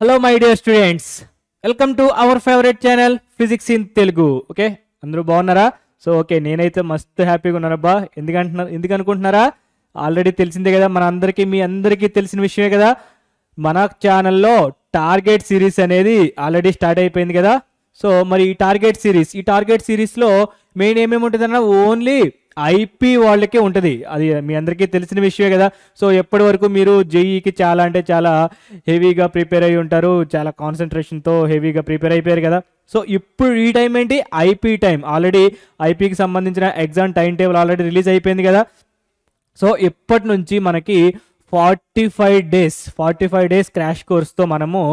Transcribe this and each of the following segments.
Hello, my dear students. Welcome to our favorite channel, Physics in Telugu. Okay, అందరూ బాగున్నారా? So okay, నేనైతే మస్తు హ్యాపీగా ఉన్నానబ్బా. ఎందుకు అనుకుంటున్నారా? ఆల్రెడీ తెలిసిందే కదా, మీ అందరికీ తెలిసిన విషయమే కదా. మన ఛానల్లో టార్గెట్ సిరీస్ అనేది ఆల్రెడీ స్టార్ట్ అయిపోయింది కదా. సో మరి ఈ టార్గెట్ సిరీస్లో మెయిన్ ఏమేమి ఉంటుందన్న ఓన్లీ ఐపీ వాళ్ళకే ఉంటుంది. అది మీ అందరికీ తెలిసిన విషయమే కదా. సో ఎప్పటి వరకు మీరు జేఈకి చాలా అంటే చాలా హెవీగా ప్రిపేర్ అయి ఉంటారు, చాలా కాన్సన్ట్రేషన్తో హెవీగా ప్రిపేర్ అయిపోయారు కదా. సో ఇప్పుడు ఈ టైం ఏంటి, ఐపీ టైం. ఆల్రెడీ ఐపీకి సంబంధించిన exam time table already release అయిపోయింది కదా. సో ఇప్పటి నుంచి మనకి 45 డేస్ క్రాష్ కోర్స్తో మనము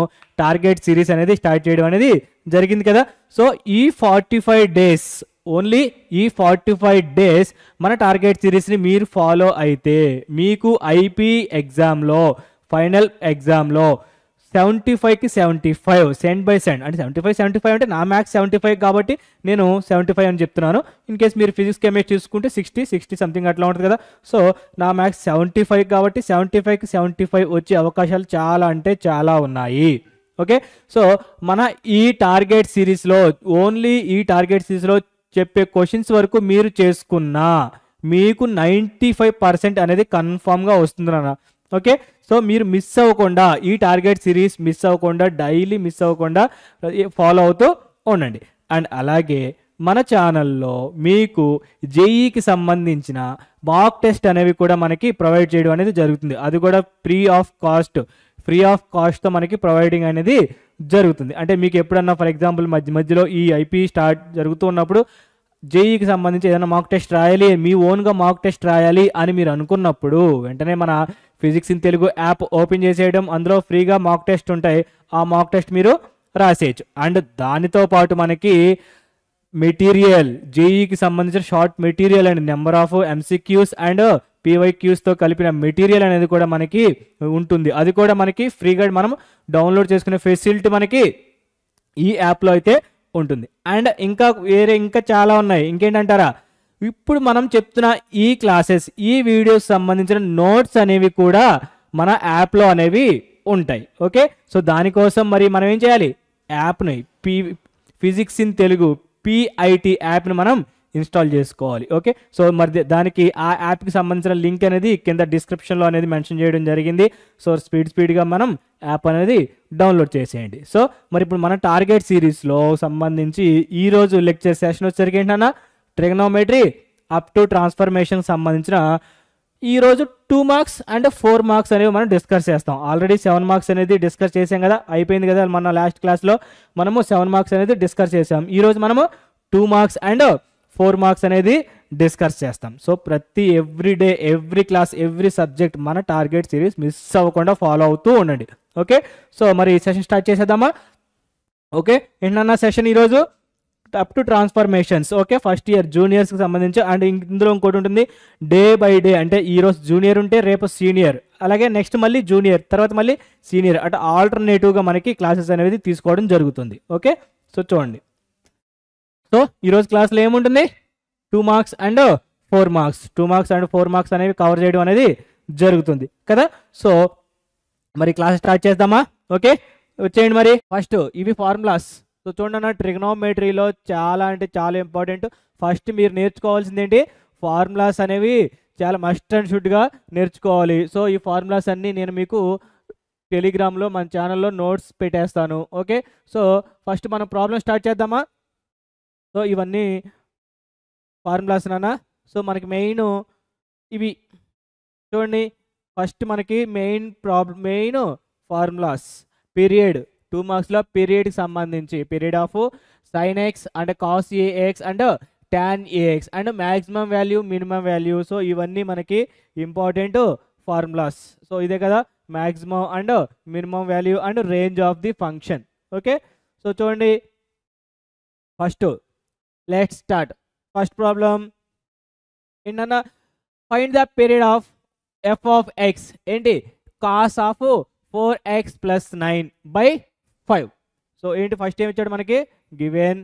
టార్గెట్ సిరీస్ అనేది స్టార్ట్ చేయడం అనేది జరిగింది కదా. సో ఈ 45 డేస్ ఈ 45 డేస్ మన టార్గెట్ సిరీస్ని మీరు ఫాలో అయితే మీకు ఐపీ ఎగ్జామ్లో ఫైనల్ ఎగ్జామ్లో 75కి 75 సెంట్ బై సెంట్ అంటే 75 అంటే నా మ్యాథ్స్ 75 కాబట్టి నేను 75 అని చెప్తున్నాను. ఇన్ కేస్ మీరు ఫిజిక్స్ కెమిస్ట్రీ చూసుకుంటే 60 సంథింగ్ అట్లా ఉంటుంది కదా. సో నా మ్యాథ్స్ 75 కాబట్టి 75కి 75 వచ్చే అవకాశాలు చాలా అంటే చాలా ఉన్నాయి. ఓకే, సో మన ఈ టార్గెట్ సిరీస్లో చెప్పే క్వశ్చన్స్ వరకు మీరు చేసుకున్నా మీకు 95% అనేది కన్ఫామ్గా వస్తుంది నాన్న. ఓకే, సో మీరు మిస్ అవ్వకుండా ఈ టార్గెట్ సిరీస్ డైలీ మిస్ అవ్వకుండా ఫాలో అవుతూ ఉండండి. అండ్ అలాగే మన ఛానల్లో మీకు జేఈకి సంబంధించిన మాక్ టెస్ట్ అనేవి కూడా మనకి ప్రొవైడ్ చేయడం అనేది జరుగుతుంది. అది కూడా ఫ్రీ ఆఫ్ కాస్ట్తో మనకి ప్రొవైడింగ్ అనేది జరుగుతుంది. అంటే మీకు ఎప్పుడన్నా ఫర్ ఎగ్జాంపుల్ మధ్యలో ఈ ఐపీ స్టార్ట్ జరుగుతూ ఉన్నప్పుడు జేఈకి సంబంధించి ఏదైనా మాక్ టెస్ట్ రాయాలి, మీ ఓన్గా మాక్ టెస్ట్ రాయాలి అని మీరు అనుకున్నప్పుడు వెంటనే మన physics in Telugu app open చేసేయడం, అందులో ఫ్రీగా మాక్ టెస్ట్ ఉంటాయి. ఆ మాక్ టెస్ట్ మీరు రాసేయచ్చు. అండ్ దానితో పాటు మనకి మెటీరియల్, జేఈకి సంబంధించిన short material and number of MCQs and పీవైక్యూస్తో కలిపిన మెటీరియల్ అనేది కూడా మనకి ఉంటుంది. అది కూడా మనకి ఫ్రీగా మనం డౌన్లోడ్ చేసుకునే ఫెసిలిటీ మనకి ఈ యాప్లో అయితే ఉంటుంది. అండ్ ఇంకా చాలా ఉన్నాయి. ఇంకేంటంటారా, ఇప్పుడు మనం చెప్తున్న ఈ క్లాసెస్, ఈ వీడియోస్ సంబంధించిన నోట్స్ అనేవి కూడా మన యాప్లో అనేవి ఉంటాయి. ఓకే, సో దానికోసం మరి మనం ఏం చేయాలి, యాప్ని ఫిజిక్స్ ఇన్ తెలుగు PIT యాప్ని మనం ఇన్స్టాల్ చేసుకోవాలి. ఓకే, సో మరి దానికి ఆ యాప్కి సంబంధించిన లింక్ అనేది కింద డిస్క్రిప్షన్లో అనేది మెన్షన్ చేయడం జరిగింది. సో స్పీడ్గా మనం యాప్ అనేది డౌన్లోడ్ చేసేయండి. సో మరి ఇప్పుడు మన టార్గెట్ సిరీస్లో సంబంధించి ఈరోజు లెక్చర్ సెషన్ వచ్చేసరికి ఏంటన్నా, ట్రిగనోమెట్రీ అప్ టు ట్రాన్స్ఫర్మేషన్ సంబంధించిన ఈరోజు 2 మార్క్స్ అండ్ 4 మార్క్స్ అనేవి మనం డిస్కస్ చేస్తాం. ఆల్రెడీ 7 మార్క్స్ అనేది డిస్కస్ చేసాం కదా, అయిపోయింది కదా. మన లాస్ట్ క్లాస్లో మనము 7 మార్క్స్ అనేది డిస్కస్ చేసాం. ఈరోజు మనము 2 మార్క్స్ అండ్ 4 మార్క్స్ అనేది డిస్కస్ చేస్తాం. So every day, every class, every subject మన టార్గెట్ సిరీస్ మిస్ అవ్వకుండా ఫాలో అవుతూ ఉండండి. ఓకే, సో మరి ఈ సెషన్ స్టార్ట్ చేసేద్దామా. ఓకే, ఏంటన్నా సెషన్ ఈరోజు up to transformations. Okay, first year జూనియర్స్కి సంబంధించి. అండ్ ఇందులో ఇంకోటి ఉంటుంది, డే బై డే. అంటే ఈరోజు జూనియర్ ఉంటే రేపు సీనియర్, అలాగే నెక్స్ట్ మళ్ళీ జూనియర్, తర్వాత మళ్ళీ సీనియర్, అంటే ఆల్టర్నేటివ్గా మనకి క్లాసెస్ అనేది తీసుకోవడం జరుగుతుంది. ఓకే, సో చూడండి. సో ఈరోజు క్లాస్లో ఏముంటుంది, 2 marks and 4 marks 2 marks and 4 marks అనేవి కవర్ చేయడం అనేది జరుగుతుంది కదా. సో మరి క్లాస్ స్టార్ట్ చేద్దామా. ఓకే, వచ్చేయండి. మరి ఫస్ట్ ఇవి ఫార్ములాస్. సో చూడండి అన్న, ట్రిగనోమెట్రీలో చాలా అంటే చాలా ఇంపార్టెంట్. ఫస్ట్ మీరు నేర్చుకోవాల్సింది ఏంటి, ఫార్ములాస్ అనేవి చాలా మస్ట్ అండ్ షుడ్గా నేర్చుకోవాలి. సో ఈ ఫార్ములాస్ అన్నీ నేను మీకు టెలిగ్రామ్లో మన ఛానల్లో నోట్స్ పెట్టేస్తాను. ఓకే, సో ఫస్ట్ మనం ప్రాబ్లం స్టార్ట్ చేద్దామా. సో ఇవన్నీ ఫార్ములాస్ నాన్న. సో మనకి మెయిన్ ఇవి చూడండి. ఫస్ట్ మనకి మెయిన్ ఫార్ములాస్, పీరియడ్ 2 మార్క్స్లో పీరియడ్కి సంబంధించి period of sin x and cos ax and tan ax అండ్ maximum value, minimum value. So ఇవన్నీ మనకి ఇంపార్టెంట్ ఫార్ములాస్. సో ఇదే కదా, maximum and minimum value and range of the function. Okay, so చూడండి. First let's start. First problem ఏంటన్నా, find the period of f of x ఏంటి, cos of 4x + 9/5. So ఏంటి, first ఏమి ఇచ్చాడు మనకి, given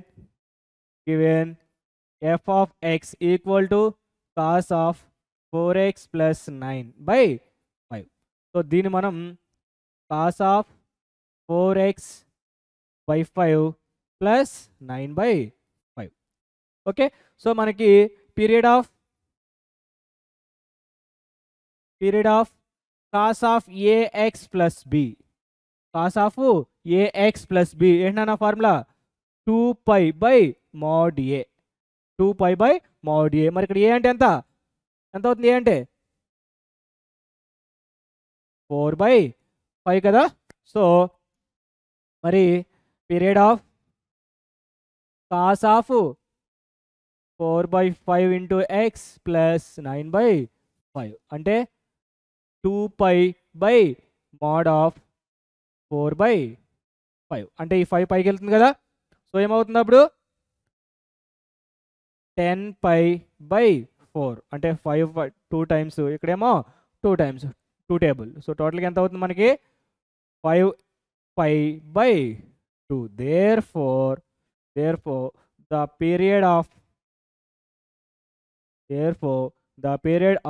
f of x equal to cos of 4x + 9/5. So దీన్ని మనం cos of 4x/5 plus 9/5. Okay, so మనకి period of cos of ax plus b, cos of ax plus b ఏంటన్నా formula 2π/mod a, 2π/mod a. మరి ఇక్కడ ఏ అంటే ఎంత అవుతుంది? ఏ అంటే 4/5 కదా. సో మరి period of cos of 4/5 into X plus 9/5 అంటే 2π/mod ఆఫ్ 4/5 అంటే ఈ 5 పైకి వెళ్తుంది కదా. సో ఏమవుతుంది అప్పుడు 10π/4 అంటే 5 2 టైమ్స్, ఇక్కడేమో 2 టైమ్స్ 2 టేబుల్. సో టోటల్గా ఎంత అవుతుంది మనకి 5π/2. therefore the period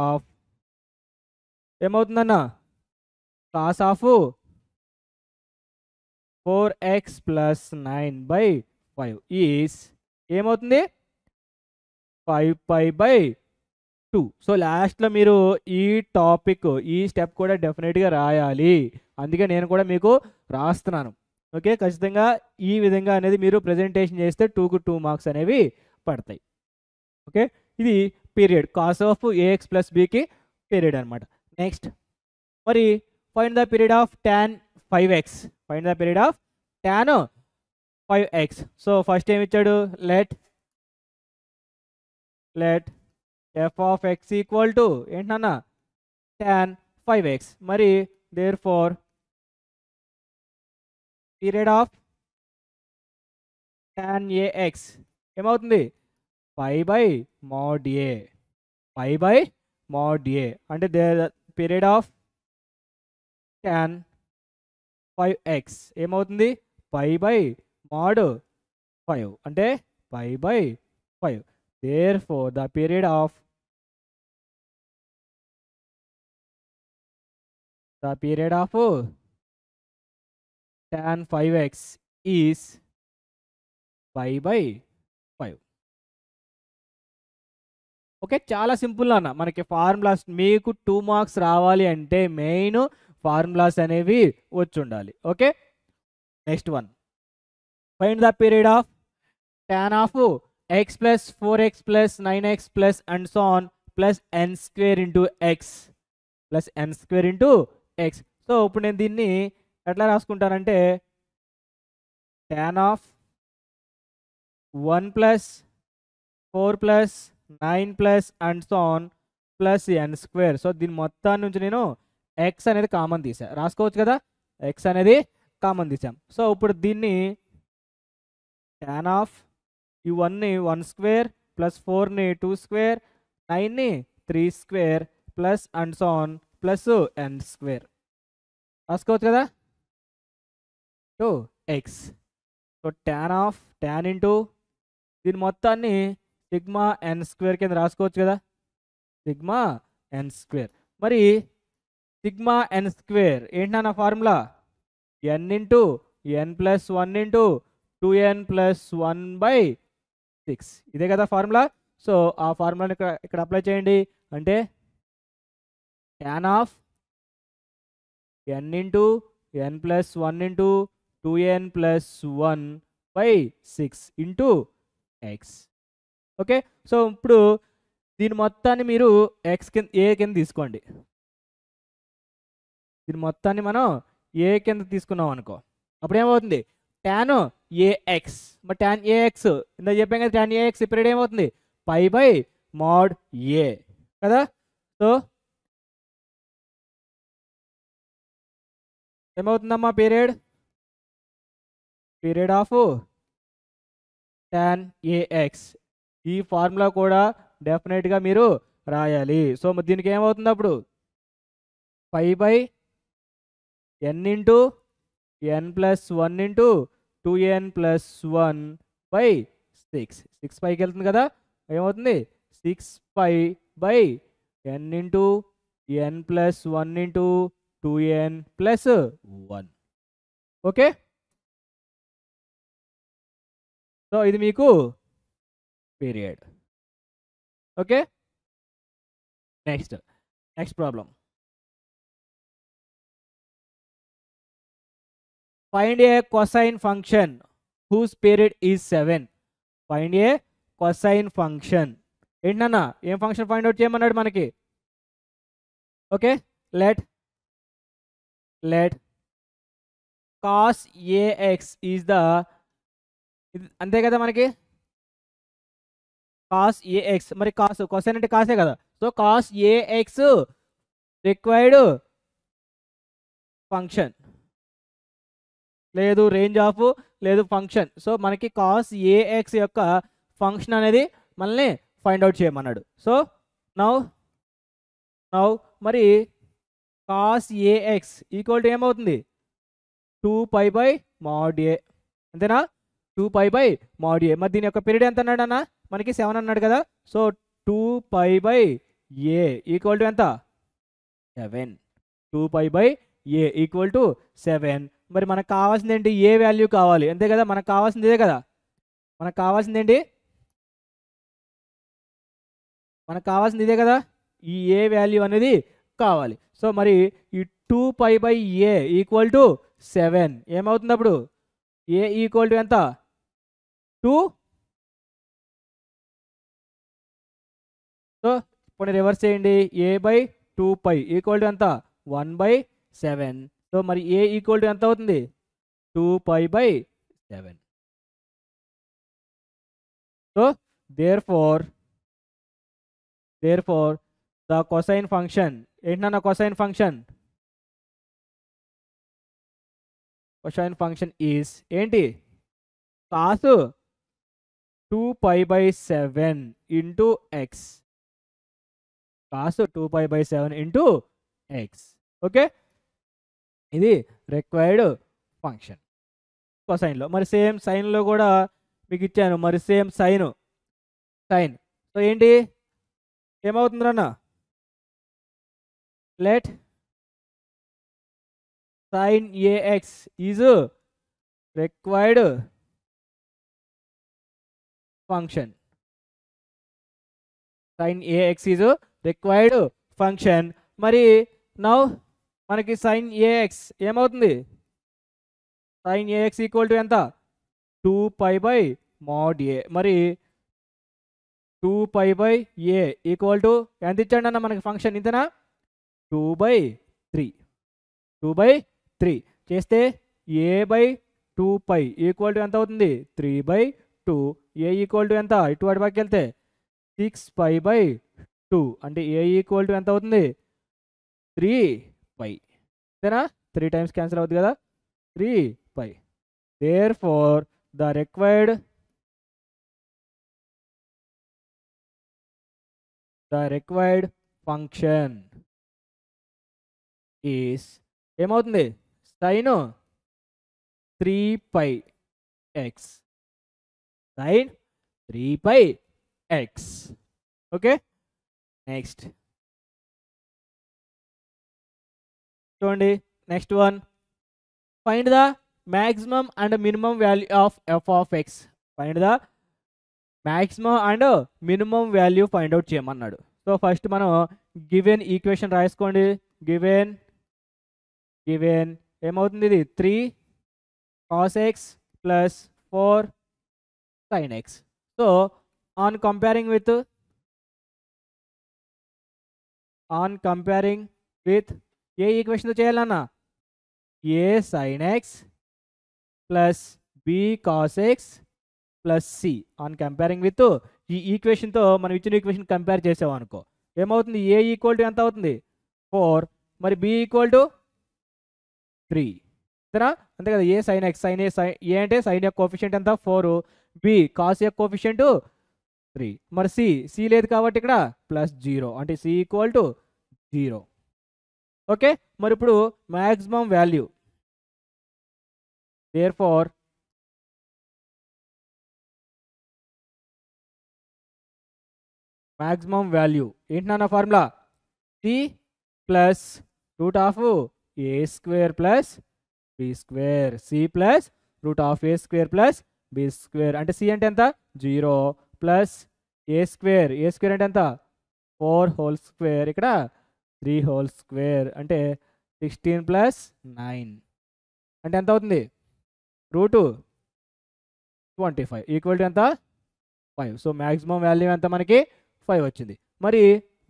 of ఏమవుతుందన్న cos of 4x plus 9/5 is ఏమవుతుంది 5π/2. సో లాస్ట్లో మీరు ఈ టాపిక్ ఈ స్టెప్ కూడా డెఫినెట్గా రాయాలి, అందుకే నేను కూడా మీకు రాస్తున్నాను. ఓకే, ఖచ్చితంగా ఈ విధంగా అనేది మీరు ప్రజెంటేషన్ చేస్తే 2కు 2 మార్క్స్ అనేవి పడతాయి. ఓకే, ఇది period cos of ax plus bకి పీరియడ్ అనమాట. నెక్స్ట్ మరి find the period of tan 5x. So first ఏమి ఇచ్చాడు? Let f of x equal to ఏంటన్నా tan 5x. మరి therefore period of tan ax ఏమవుతుంది π/mod a. అంటే పీరియడ్ ఆఫ్ tan 5x ఏమవుతుంది π/mod 5 అంటే π/5. therefore the period of tan 5x is π/5. Okay, చాలా simple అన్న. మనకి ఫార్ములాస్ మీకు 2 మార్క్స్ రావాలి అంటే మెయిన్ ఫార్ములాస్ అనేవి వచ్చి ఉండాలి. Okay, next one find the period of tan of x plus 4x plus 9x plus and so on plus n² into X plus n² into X. So ఇప్పుడు నేను దీన్ని ఎట్లా రాసుకుంటానంటే tan of 1 plus 4 plus 9 plus and so on plus n². So దీని మొత్తాన్ని నుంచి నేను X అనేది common తీసా, రాసుకోవచ్చు కదా, ఎక్స్ అనేది కామన్ తీసాం. సో ఇప్పుడు దీన్ని tan ఆఫ్ ఈ 1ని 1² ప్లస్ 4ని 2² 9ని 3² plus and so on plus n² రాసుకోవచ్చు కదా to x. So tan into దీని మొత్తాన్ని సిగ్మా n² కింద రాసుకోవచ్చు కదా, సిగ్మా n². మరి సిగ్మా n² ఏంటన్నా formula n into n plus 1 into 2n plus 1/6. ఇదే కదా ఫార్ములా. సో ఆ ఫార్ములాని ఇక్కడ అప్లై చేయండి. అంటే tan of n into n plus 1 into 2n plus 1/6 into X. Okay, so ఇప్పుడు దీని మొత్తాన్ని మీరు ఎక్స్ కింద ఏ కింద తీసుకోండి. దీని మొత్తాన్ని మనం ఏ కింద తీసుకున్నాం అనుకో, అప్పుడు ఏమవుతుంది tan ax. మరి tan ax ఇందా చెప్పాం కదా, tan ax పీరియడ్ ఏమవుతుంది π/mod a కదా. సో ఏమవుతుందమ్మా పీరియడ్ ఆఫ్ tan ax. ఈ ఫార్ములా కూడా డెఫినెట్గా మీరు రాయాలి. సో దీనికి ఏమవుతుంది అప్పుడు π/n into n plus 1 into 2n plus 1/6. 6 పైకి వెళ్తుంది కదా, ఏమవుతుంది 6π/n into n plus 1 into 2n plus 1. Okay, so ఇది మీకు period. Okay, next problem. Find a cosine function whose period is 7. Find a cosine function. ఏంటన్నా ఏం function find out చేయమన్నాడు మనకి? Okay, let cos a x is the, అంతే కదా మనకి, cos AX. మరి కొసైన్ అంటే కాసే కదా. So cos a x required function, లేదు రేంజ్ ఆఫ్, లేదు ఫంక్షన్. సో మనకి కాస్ ఏఎక్స్ యొక్క ఫంక్షన్ అనేది మనల్ని ఫైండ్ అవుట్ చేయమన్నాడు. సో నౌ మరి కాస్ ఏఎక్స్ ఈక్వల్ టు ఏమవుతుంది? 2π/mod a, అంతేనా? 2π/mod a. మరి దీని యొక్క పీరియడ్ ఎంత అన్నాడు అన్న? మనకి 7 అన్నాడు కదా. సో 2π/a ఈక్వల్ టు ఎంత? 7. 2π/a equal to 7. మరి మనకు కావాల్సింది ఏంటి? ఏ వాల్యూ కావాలి, అంతే కదా. మనకు కావాల్సింది ఇదే కదా. మనకు కావాల్సింది ఏంటి? మనకు కావాల్సింది ఇదే కదా, ఈ ఏ వాల్యూ అనేది కావాలి. సో మరి ఈ 2π/a ఈక్వల్ టు 7 ఏమవుతుంది అప్పుడు? ఏ ఈక్వల్ టు ఎంత? 2. సో ఇప్పుడు రివర్స్ చేయండి. a/2π ఈక్వల్ టు ఎంత? 1/7. సో మరి ఏ ఈక్వల్ టు ఎంత అవుతుంది? 2π/7. So therefore the cosine function, ఏంటన్నా cosine function is ఏంటి? cos 2π/7 into x. cos 2π/7 into x. Okay, ఇది రిక్వైర్డ్ ఫంక్షన్ కొసైన్లో. మరి సేమ్ సైన్లో కూడా మీకు ఇచ్చాను. మరి సేమ్ సైన్. సో ఏంటి ఏమవుతుందన్న? Let sin ax is required function. sin ax is required function. మరి నౌ మనకి sin ax ఏమవుతుంది? sin ax ఈక్వల్ టు ఎంత? 2π/mod a. మరి 2π/a ఈక్వల్ టు ఎంత ఇచ్చాడు అన్న మనకి ఫంక్షన్? ఇంతనా? 2/3 చేస్తే a/2π ఈక్వల్ టు ఎంత అవుతుంది? 3/2. a ఈక్వల్ టు ఎంత? ఇటు వాటి పక్కకి వెళ్తే 6π/2 అంటే a ఈక్వల్ టు ఎంత అవుతుంది? 3π. అంతేనా? 3 టైమ్స్ క్యాన్సిల్ అవుతుంది కదా, 3π. therefore the required function is ఏమవుతుంది? sin 3πx. sin 3πx. Okay, next చూడండి. Next one, find the maximum and minimum value of f of x. Find the maximum and minimum value find out చేయమన్నాడు. So first మనం given equation రాసుకోండి. Given ఏమవుతుంది? ఇది 3 cos x plus 4 sin x. So on comparing with ఏ ఈక్వేషన్తో చేయాలన్నా? a sin x plus b cos x plus c. On comparing with ఈ ఈక్వేషన్తో మనం ఇచ్చిన ఈక్వేషన్ కంపేర్ చేసాం అనుకో, ఏమవుతుంది? a ఈక్వల్ టు ఎంత అవుతుంది? 4. మరి b ఈక్వల్ టు 3. అంతేనా? అంతే కదా. a sin x, a అంటే సైన్ యొక్క కోఫిషియంట్ ఎంత? 4. b cos యొక్క కోఫిషియంట్ 3. మరి c లేదు కాబట్టి ఇక్కడ ప్లస్ 0 అంటే c ఈక్వల్ టు 0. ఓకే, మరి ఇప్పుడు maximum value. therefore maximum value ఏంటన్నా formula? c plus root of a² plus B square, c plus root of A square plus B square. అంటే సి అంటే ఎంత 0 ప్లస్ ఏ స్క్వేర్, ఏ square అంటే ఎంత 4 whole square, ఇక్కడ 3 whole square. అంటే 16 plus 9 అంటే ఎంత అవుతుంది రూటు 25 ఈక్వల్ టు ఎంత 5. సో మ్యాక్సిమం వాల్యూ ఎంత మనకి 5 వచ్చింది. మరి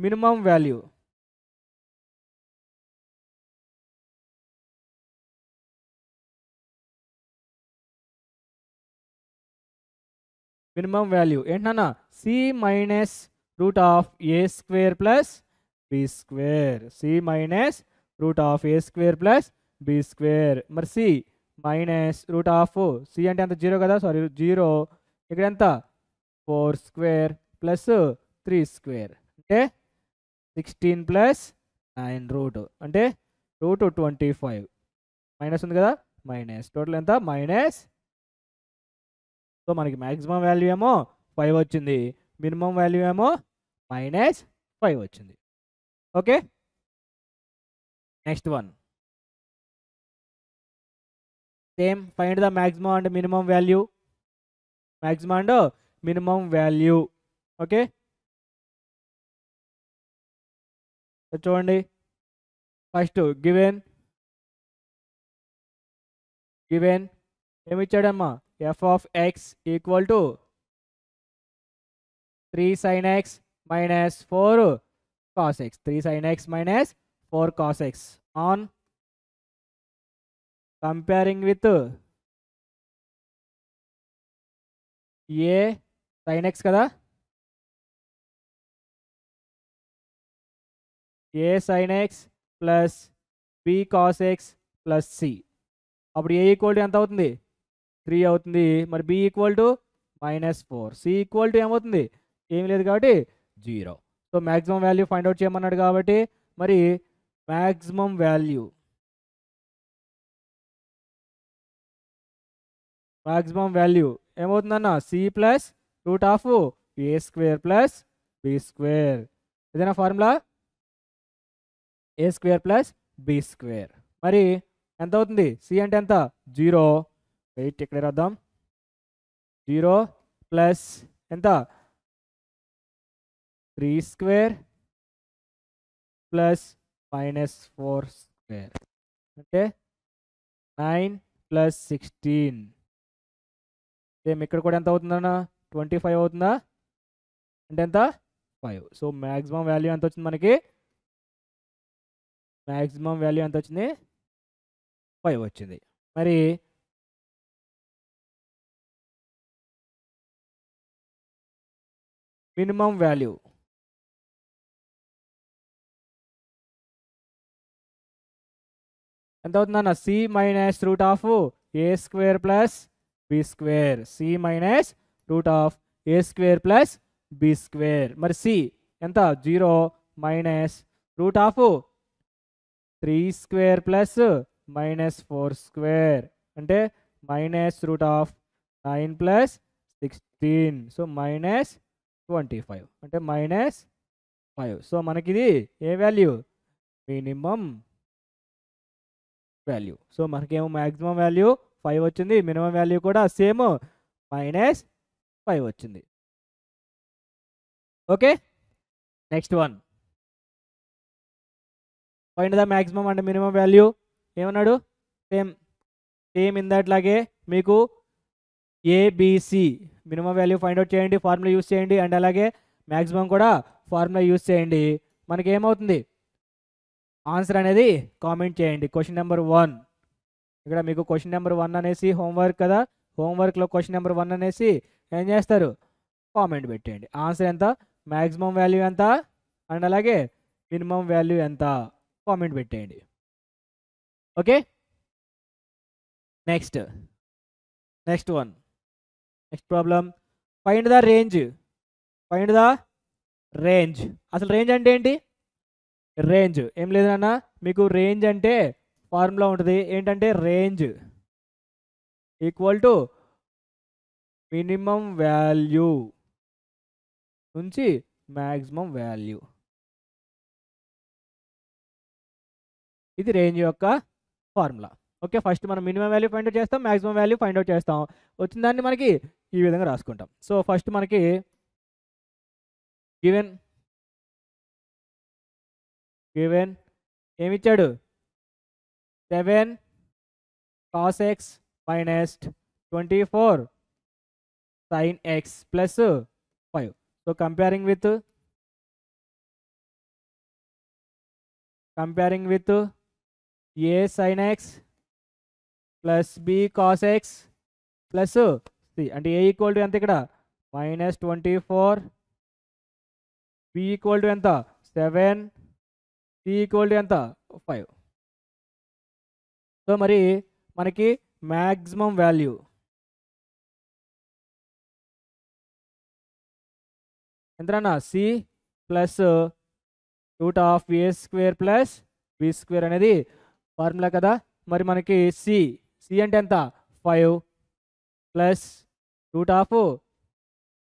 మినిమం వాల్యూ ఏంటన్నా c minus root of A square plus B square, C minus root of A square plus B square. మరి c minus root of c అంటే ఎంత 0 కదా, సారీ 0, ఇక్కడ ఎంత 4 స్క్వేర్ ప్లస్ 3 స్క్వేర్ అంటే 16 ప్లస్ 9 రూట్ అంటే route 25. Minus ఉంది కదా, మైనస్ టోటల్ ఎంత మైనస్. సో మనకి మ్యాక్సిమం వాల్యూ ఏమో 5 వచ్చింది, మినిమం వాల్యూ ఏమో -5 వచ్చింది. Okay, next one same, find the maximum and minimum value. Maximum and minimum value. Okay, చూడండి ఫస్ట్ గివెన్ ఏమి ఇచ్చాడమ్మా, f of x equal to 3 sin x minus 4 cos x, 3 sin x minus 4 cos x on comparing with a sin x కదా, a sin x plus b cos x plus c. అప్పుడు a equal to ఎంత అవుతుంది 3 అవుతుంది. మరి b equal to -4, c equal to ఏమవుతుంది ఏమి లేదు కాబట్టి 0. So maximum value find out చేయమన్నాడు కాబట్టి మరి మ్యాక్సిమం వాల్యూ ఏమవుతుందన్న c plus root of A square plus B square. ఇదేనా ఫార్ములా, ఏ స్క్వేర్ ప్లస్ బి స్క్వేర్. మరి ఎంత అవుతుంది సి అంటే ఎంత 0, వెయిట్ ఇక్కడ రాద్దాం, 0 ప్లస్ ఎంత 3 స్క్వేర్ ప్లస్ -4 స్క్వేర్ అంటే 9 ప్లస్ 16. సేమ్ ఇక్కడ కూడా ఎంత అవుతుందన్న 25 అవుతుందా, అంటే ఎంత 5. సో మ్యాక్సిమం వాల్యూ ఎంత వచ్చింది మనకి, మ్యాక్సిమం వాల్యూ ఎంత వచ్చింది 5 వచ్చింది. మరి మినిమం వాల్యూ ఎంత అవుతుందన్న c minus root of A square plus B square, C minus root of A square plus B square. మరి సి ఎంత 0 minus root of 3 square plus -4 square అంటే minus root of 9 plus 16, so -25 అంటే -5. So మనకి ఇది ఏ value minimum value. So మనకేమో maximum value 5 వచ్చింది, minimum value కూడా సేమ్ -5 వచ్చింది. Okay, next one find the maximum and minimum value. ఏమన్నాడు, సేమ్ ఇందాట్లాగే మీకు ABC minimum value find out చేయండి, ఫార్ములా యూస్ చేయండి, అండ్ అలాగే మ్యాక్సిమం కూడా ఫార్ములా యూస్ చేయండి. మనకి ఏమవుతుంది ఆన్సర్ అనేది కామెంట్ చేయండి. క్వశ్చన్ నెంబర్ 1, ఇక్కడ మీకు క్వశ్చన్ నెంబర్ 1 అనేసి హోంవర్క్ కదా, హోంవర్క్లో క్వశ్చన్ నెంబర్ 1 అనేసి ఏం చేస్తారు కామెంట్ పెట్టేయండి. ఆన్సర్ ఎంత, మ్యాక్సిమం వాల్యూ ఎంత, అండ్ అలాగే మినిమం వాల్యూ ఎంత కామెంట్ పెట్టేయండి. Okay, next one, next problem find the range. అసలు రేంజ్ అంటే ఏంటి, రేంజ్ ఏం లేదు నాన్న, మీకు రేంజ్ అంటే ఫార్ములా ఉంటుంది. ఏంటంటే range equal to minimum value నుంచి మ్యాక్సిమం వాల్యూ. ఇది రేంజ్ యొక్క ఫార్ములా. ఓకే, ఫస్ట్ మనం మినిమం వాల్యూ ఫైండ్ అవుట్ చేస్తాం, మ్యాక్సిమం వాల్యూ ఫైండ్ అవుట్ చేస్తాం. వచ్చిన దాన్ని మనకి ఈ విధంగా రాసుకుంటాం. సో ఫస్ట్ మనకి given ఏమిచ్చాడు, 7 cos x minus 24 sin x plus 5. So comparing with a sin x plus b cos x plus c అంటే a ఈక్వల్ టు ఎంత ఇక్కడ -24, b ఈక్వల్ టు ఎంత 7, c ఈక్వల్ టు ఎంత 5. సో మరి మనకి maximum value ఎంతనా c plus root of A square plus B square అనేది formula కదా. మరి మనకి సి అంటే ఎంత 5 plus root of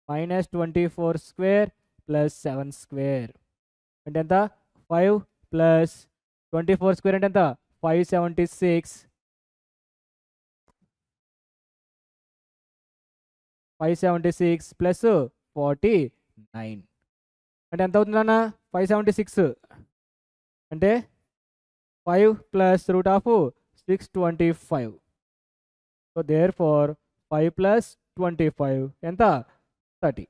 -24 square plus 7 square అంటే ఎంత 5 ప్లస్ 24 స్క్వేర్ అంటే ఎంత 576 ప్లస్ 49 అంటే ఎంత అవుతుంది అన్న 576 అంటే 5 plus root of 625. So therefore 5 plus 25 ఎంత 30.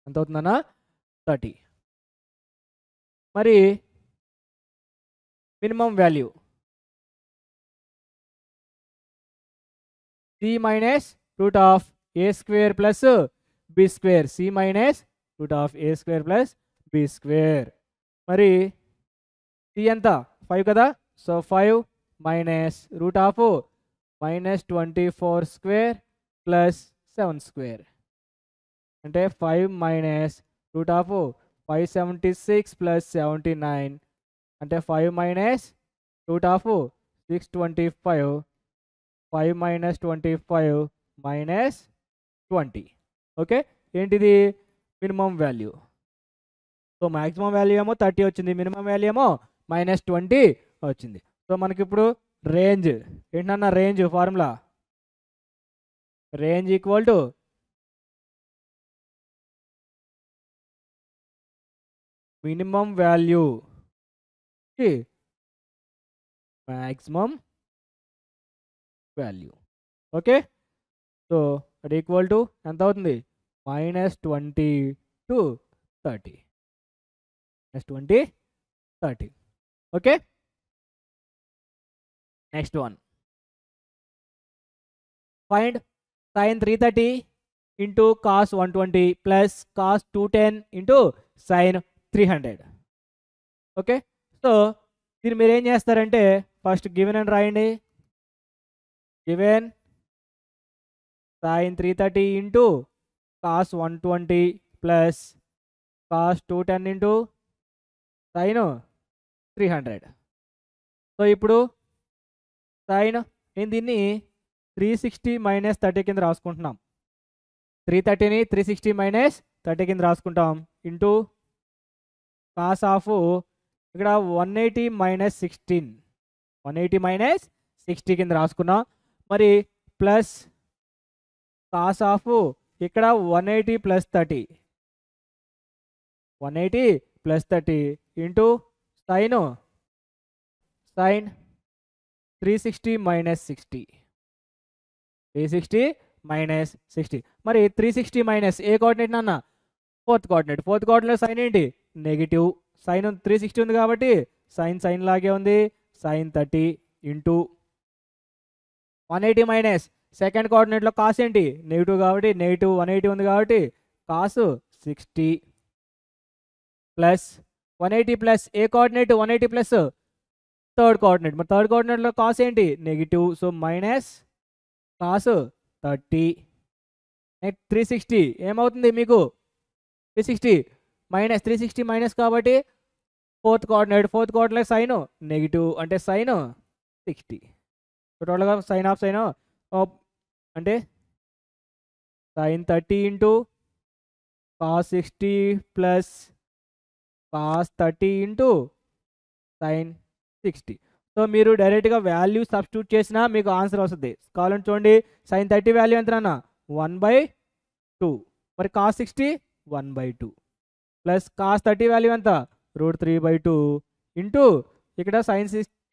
ఎంత అవుతుందన్న 30. మరి minimum value C minus root of A square plus B square, C minus root of A square plus B square. మరి సి ఎంత 5 కదా. So 5 minus root of -24 square plus 7 square అంటే 5 minus root of 576 plus 79 అంటే 5 minus root of 625, 5 minus 25 minus 20. Okay, ఏంటిది minimum value. So maximum value ఏమో 30 వచ్చింది, minimum value ఏమో -20 వచ్చింది. సో మనకి ఇప్పుడు రేంజ్ ఏంటన్నా, range formula range equal to minimum value maximum value. Okay, so అది ఈక్వల్ టు ఎంత అవుతుంది -20 to 30, -20 30. Okay, next one find sin 330 into cos 120 plus cos 210 into sin 300. Okay, so దీన్ని మీరు ఏం చేస్తారంటే ఫస్ట్ గివెన్ అని రాయండి. Given sin 330 into cos 120 plus cos 210 into sin 300. So ఇప్పుడు sin నేను దీన్ని 360 మైనస్ 30 కింద రాసుకుంటున్నాం. 330ని 360 మైనస్ 30 కింద రాసుకుంటాం ఇంటూ కాస్ ఆఫ్ ఇక్కడ 180 మైనస్ 16, 180 మైనస్ 60 కింద రాసుకున్నాం. మరి ప్లస్ కాస్ ఆఫ్ ఇక్కడ 180 plus 30, 180 plus 30 into sine 360 minus 60, 360 minus 60. మరి 360 మైనస్ ఏ కోఆర్డినేట్ నాన్న ఫోర్త్ కోఆర్డినేట్ సైన్ ఏంటి నెగిటివ్, సైన్ 360 ఉంది కాబట్టి సైన్ లాగే ఉంది, సైన్ 30 ఇంటూ 180 మైనస్ సెకండ్ కోఆర్డినేట్లో కాస్ ఏంటి నెగిటివ్ కాబట్టి నెగిటివ్ 180 ఉంది కాబట్టి కాస్ 60 ప్లస్ 180 ప్లస్ ఏ కోఆర్డినేట్ 180 ప్లస్ థర్డ్ కోఆర్డినేట్, మరి థర్డ్ కోఆర్డినేట్లో కాస్ ఏంటి negative, so minus cos 30. Next 360 ఏమవుతుంది మీకు 360 మైనస్ 360 మైనస్ కాబట్టి ఫోర్త్ కోఆర్డినేట్ సైన్ నెగిటివ్ అంటే సైన్ 60. టోటల్గా సైన్ ఆఫ్ సైన్ అంటే sine 30 into cos 60 plus cos 30 into sine 60. So మీరు డైరెక్ట్గా వాల్యూ సబ్స్టిట్యూట్ చేసినా మీకు ఆన్సర్ వస్తుంది. కావాలంటే చూడండి, sin 30 వాల్యూ ఎంత అన్న 1/2, మరి cos 60 1/2 ప్లస్ cos 30 వాల్యూ ఎంత √3/2 ఇంటూ ఇక్కడ sin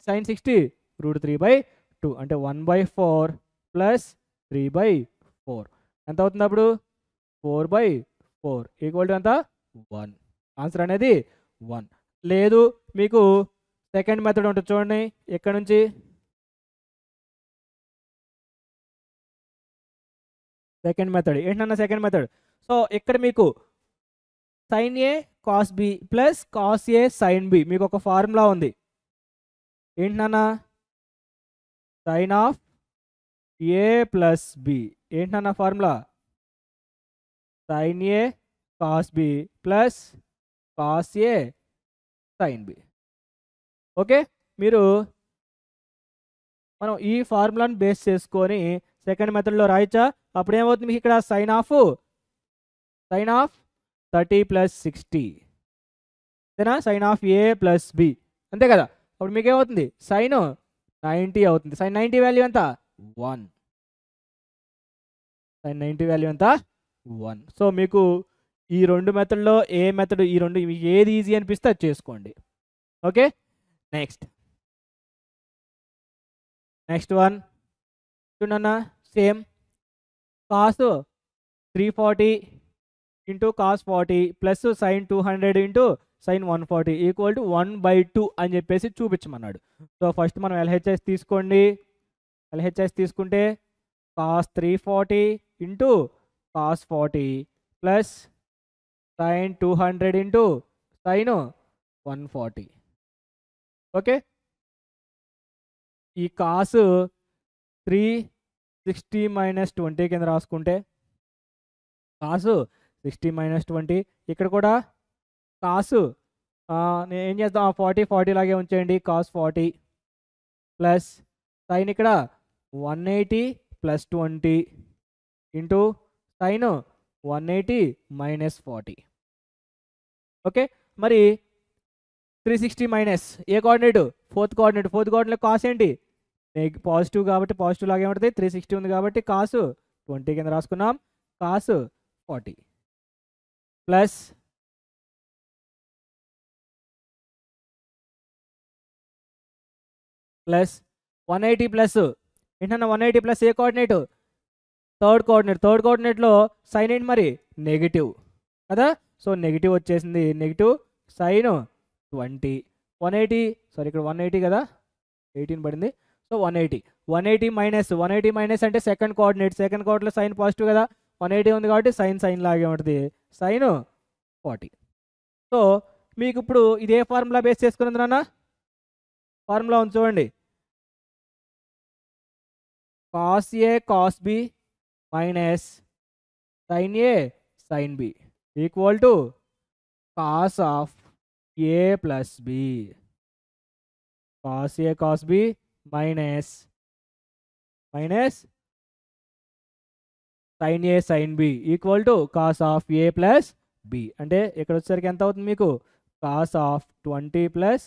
60 √3/2 అంటే 1/4 ప్లస్ 3/4 ఎంత అవుతుంది అప్పుడు 4/4 ఈక్వల్ టు ఎంత 1. ఆన్సర్ అనేది 1. లేదు మీకు సెకండ్ మెథడ్ ఉంటుంది చూడండి, ఎక్కడ నుంచి సెకండ్ మెథడ్ ఏంటన్నా సెకండ్ మెథడ్. సో ఇక్కడ మీకు sin A cos B plus cos A sin B మీకు ఒక ఫార్ములా ఉంది. ఏంటన్నా sin of A plus B ఏంటన్నా formula sin A cos B plus cos A sin B. Okay, మీరు మనం ఈ ఫార్ములాని బేస్ చేసుకొని సెకండ్ మెథడ్లో రాయచ్చా. అప్పుడు ఏమవుతుంది మీకు ఇక్కడ sin ఆఫ్ 30 ప్లస్ 60 అంతేనా, sin of A plus B అంతే కదా. అప్పుడు మీకు ఏమవుతుంది sin 90 అవుతుంది. sin 90 వాల్యూ ఎంత 1. sin 90 వాల్యూ ఎంత 1. సో మీకు ఈ రెండు మెథడ్లో ఏ మెథడ్ ఈ రెండు మీకు ఏది ఈజీ అనిపిస్తే అది చేసుకోండి. ఓకే, నెక్స్ట్ వన్ చూడన్నా, same cos 340 into cos 40 plus sin 200 into sin 140 equal to 1/2 అని చెప్పేసి చూపించమన్నాడు. సో ఫస్ట్ మనం LHS తీసుకోండి. LHS తీసుకుంటే cos 340 into cos 40 plus sin 200 into sin 140. Okay, ఈ cos 360 మైనస్ 20 కింద రాసుకుంటే cos 60 మైనస్ 20 ఇక్కడ కూడా cos నేను ఏం చేద్దాం 40 లాగే ఉంచేయండి. cos 40 ప్లస్ sin ఇక్కడ 180 plus 20 into sin 180 minus 40. Okay, మరి 360 మైనస్ ఏ కోఆర్డినేట్ ఫోర్త్ కోఆర్డినేట్ కాస్ ఏంటి పాజిటివ్ కాబట్టి పాజిటివ్ లాగే ఉంటుంది. 360 ఉంది కాబట్టి cos 20 కింద రాసుకున్నాం. cos 40 ప్లస్ ప్లస్ 180 ప్లస్ ఏంటన్నా 180 ప్లస్ ఏ కోఆర్డినేట్ థర్డ్ కోఆర్డినేట్లో సైన్ ఏంటి మరి నెగిటివ్ కదా. సో నెగిటివ్ వచ్చేసింది, నెగిటివ్ సైన్ 20 180 సారీ ఇక్కడ 180 కదా 18 పడింది. సో 180 మైనస్ అంటే సెకండ్ కోఆర్డినేట్లో సైన్ పాజిటివ్ కదా, 180 ఉంది కాబట్టి సైన్ లాగే ఉంటుంది, సైన్ 40. సో మీకు ఇప్పుడు ఇదే ఫార్ములా బేస్ చేసుకున్నది నాన్న, ఫార్ములా ఉంది చూడండి, cos A cos B minus sin A sin B equal to cos of A plus B. cos A cos B minus sin A sin B equal to cos of A plus B. అంటే ఇక్కడ వచ్చేసరికి ఎంత అవుతుంది మీకు cos of 20 plus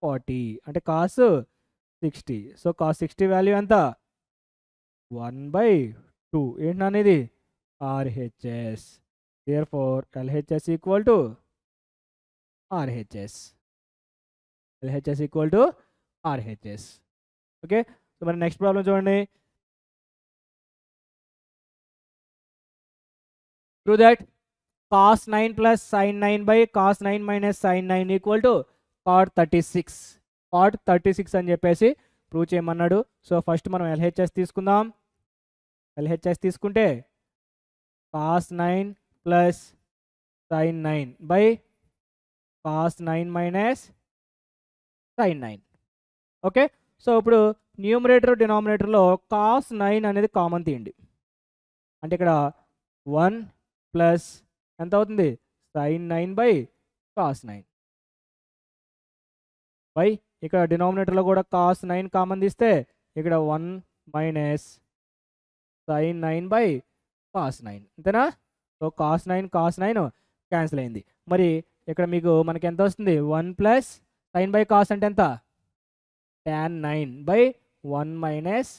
40 అంటే cos 60. So cos 60 value ఎంత 1/2 ఏంటనేది RHS. therefore LHS equal to RHS. LHS equal to RHS. Okay, so మరి నెక్స్ట్ ప్రాబ్లం చూడండి. Prove that cos 9 plus sin 9 by cos 9 minus sin 9 equal to cot 36 అని చెప్పేసి prove చేయమన్నాడు. So first మనం LHS తీసుకుందాం. LHS తీసుకుంటే cos 9 plus sin 9 by cos 9 minus sin 9. Okay, so ఇప్పుడు numerator డినామినేటర్లో cos 9 అనేది కామన్ తీయండి. అంటే ఇక్కడ 1 ప్లస్ ఎంత అవుతుంది sin 9 బై cos 9 బై ఇక్కడ డినామినేటర్లో కూడా cos 9 కామన్ తీస్తే ఇక్కడ 1 మైనస్ sin 9 బై cos 9 అంతేనా. సో cos 9 క్యాన్సిల్ అయింది. మరి ఇక్కడ మీకు మనకి ఎంత వస్తుంది 1 ప్లస్ sin బై cos అంటే ఎంత tan 9 బై 1 మైనస్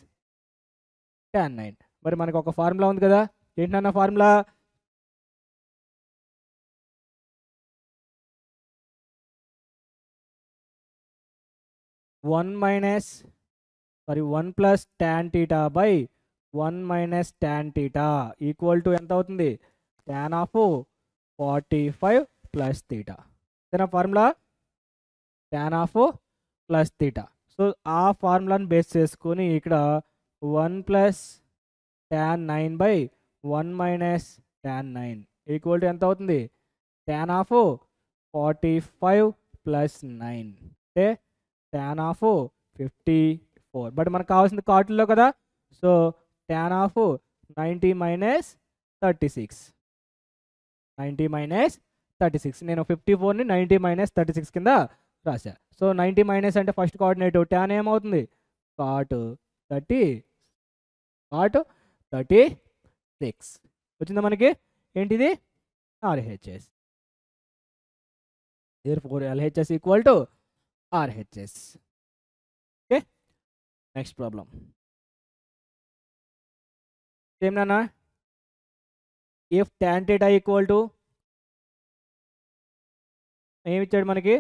tan 9. మరి మనకు ఒక ఫార్ములా ఉంది కదా, ఏంటన్న formula? One plus tan theta by 1 minus tan theta equal to ఎంత అవుతుంది? tan of 45 plus theta. ఇదేనా formula? tan of plus theta. So ఆ ఫార్ములాని బేస్ చేసుకొని ఇక్కడ 1 plus tan 9 by 1 minus tan 9 equal to ఎంత అవుతుంది? tan ఆఫ్ 45 ప్లస్ 9 అంటే tan ఆఫ్ 54. బట్ మనకు కావాల్సింది కాటుల్లో కదా, so tan of 90 minus 36. 90 minus 36. నేను 54ని 90 మైనస్ 36 కింద రాశా. సో 90 మైనస్ అంటే ఫస్ట్ కోఆర్డినేట్ tan ఏమవుతుంది? కాట్ 36 వచ్చిందా మనకి? ఏంటిది? RHS. Therefore LHS equal to RHS. Okay, next problem same నాన్న. If tan theta equal to ఏమి ఇచ్చాడు మనకి?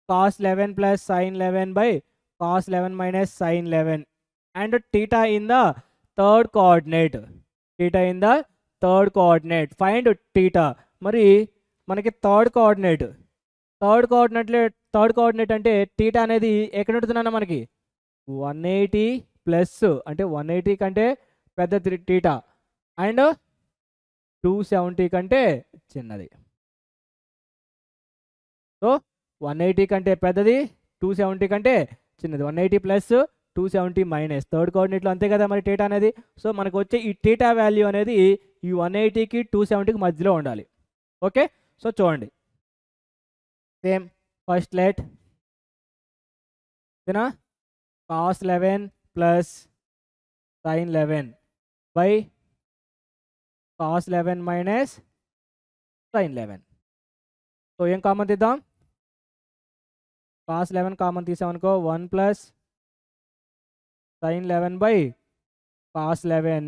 cos 11 plus sin 11 by cos 11 minus sin 11 and theta in the third coordinate. Find theta. మరి మనకి third coordinate అంటే theta అనేది ఎక్కడ ఉంటుందన్న మనకి? 180 ప్లస్ అంటే 180 కంటే పెద్ద theta అండ్ 270 కంటే చిన్నది. సో 180 కంటే పెద్దది, 270 కంటే చిన్నది. 180 ప్లస్ 270 మైనస్ థర్డ్ కోఆర్డినేట్లో అంతే కదా మరి theta అనేది. సో మనకు వచ్చే ఈ theta వాల్యూ అనేది ఈ 180కి 270కి మధ్యలో ఉండాలి. ఓకే, సో చూడండి same. First let cos 11 plus sin 11 by cos 11 minus sin 11. So ఏం కామన్ తీద్దాం? cos 11 కామన్ తీసామనుకో 1 plus sin 11 by cos 11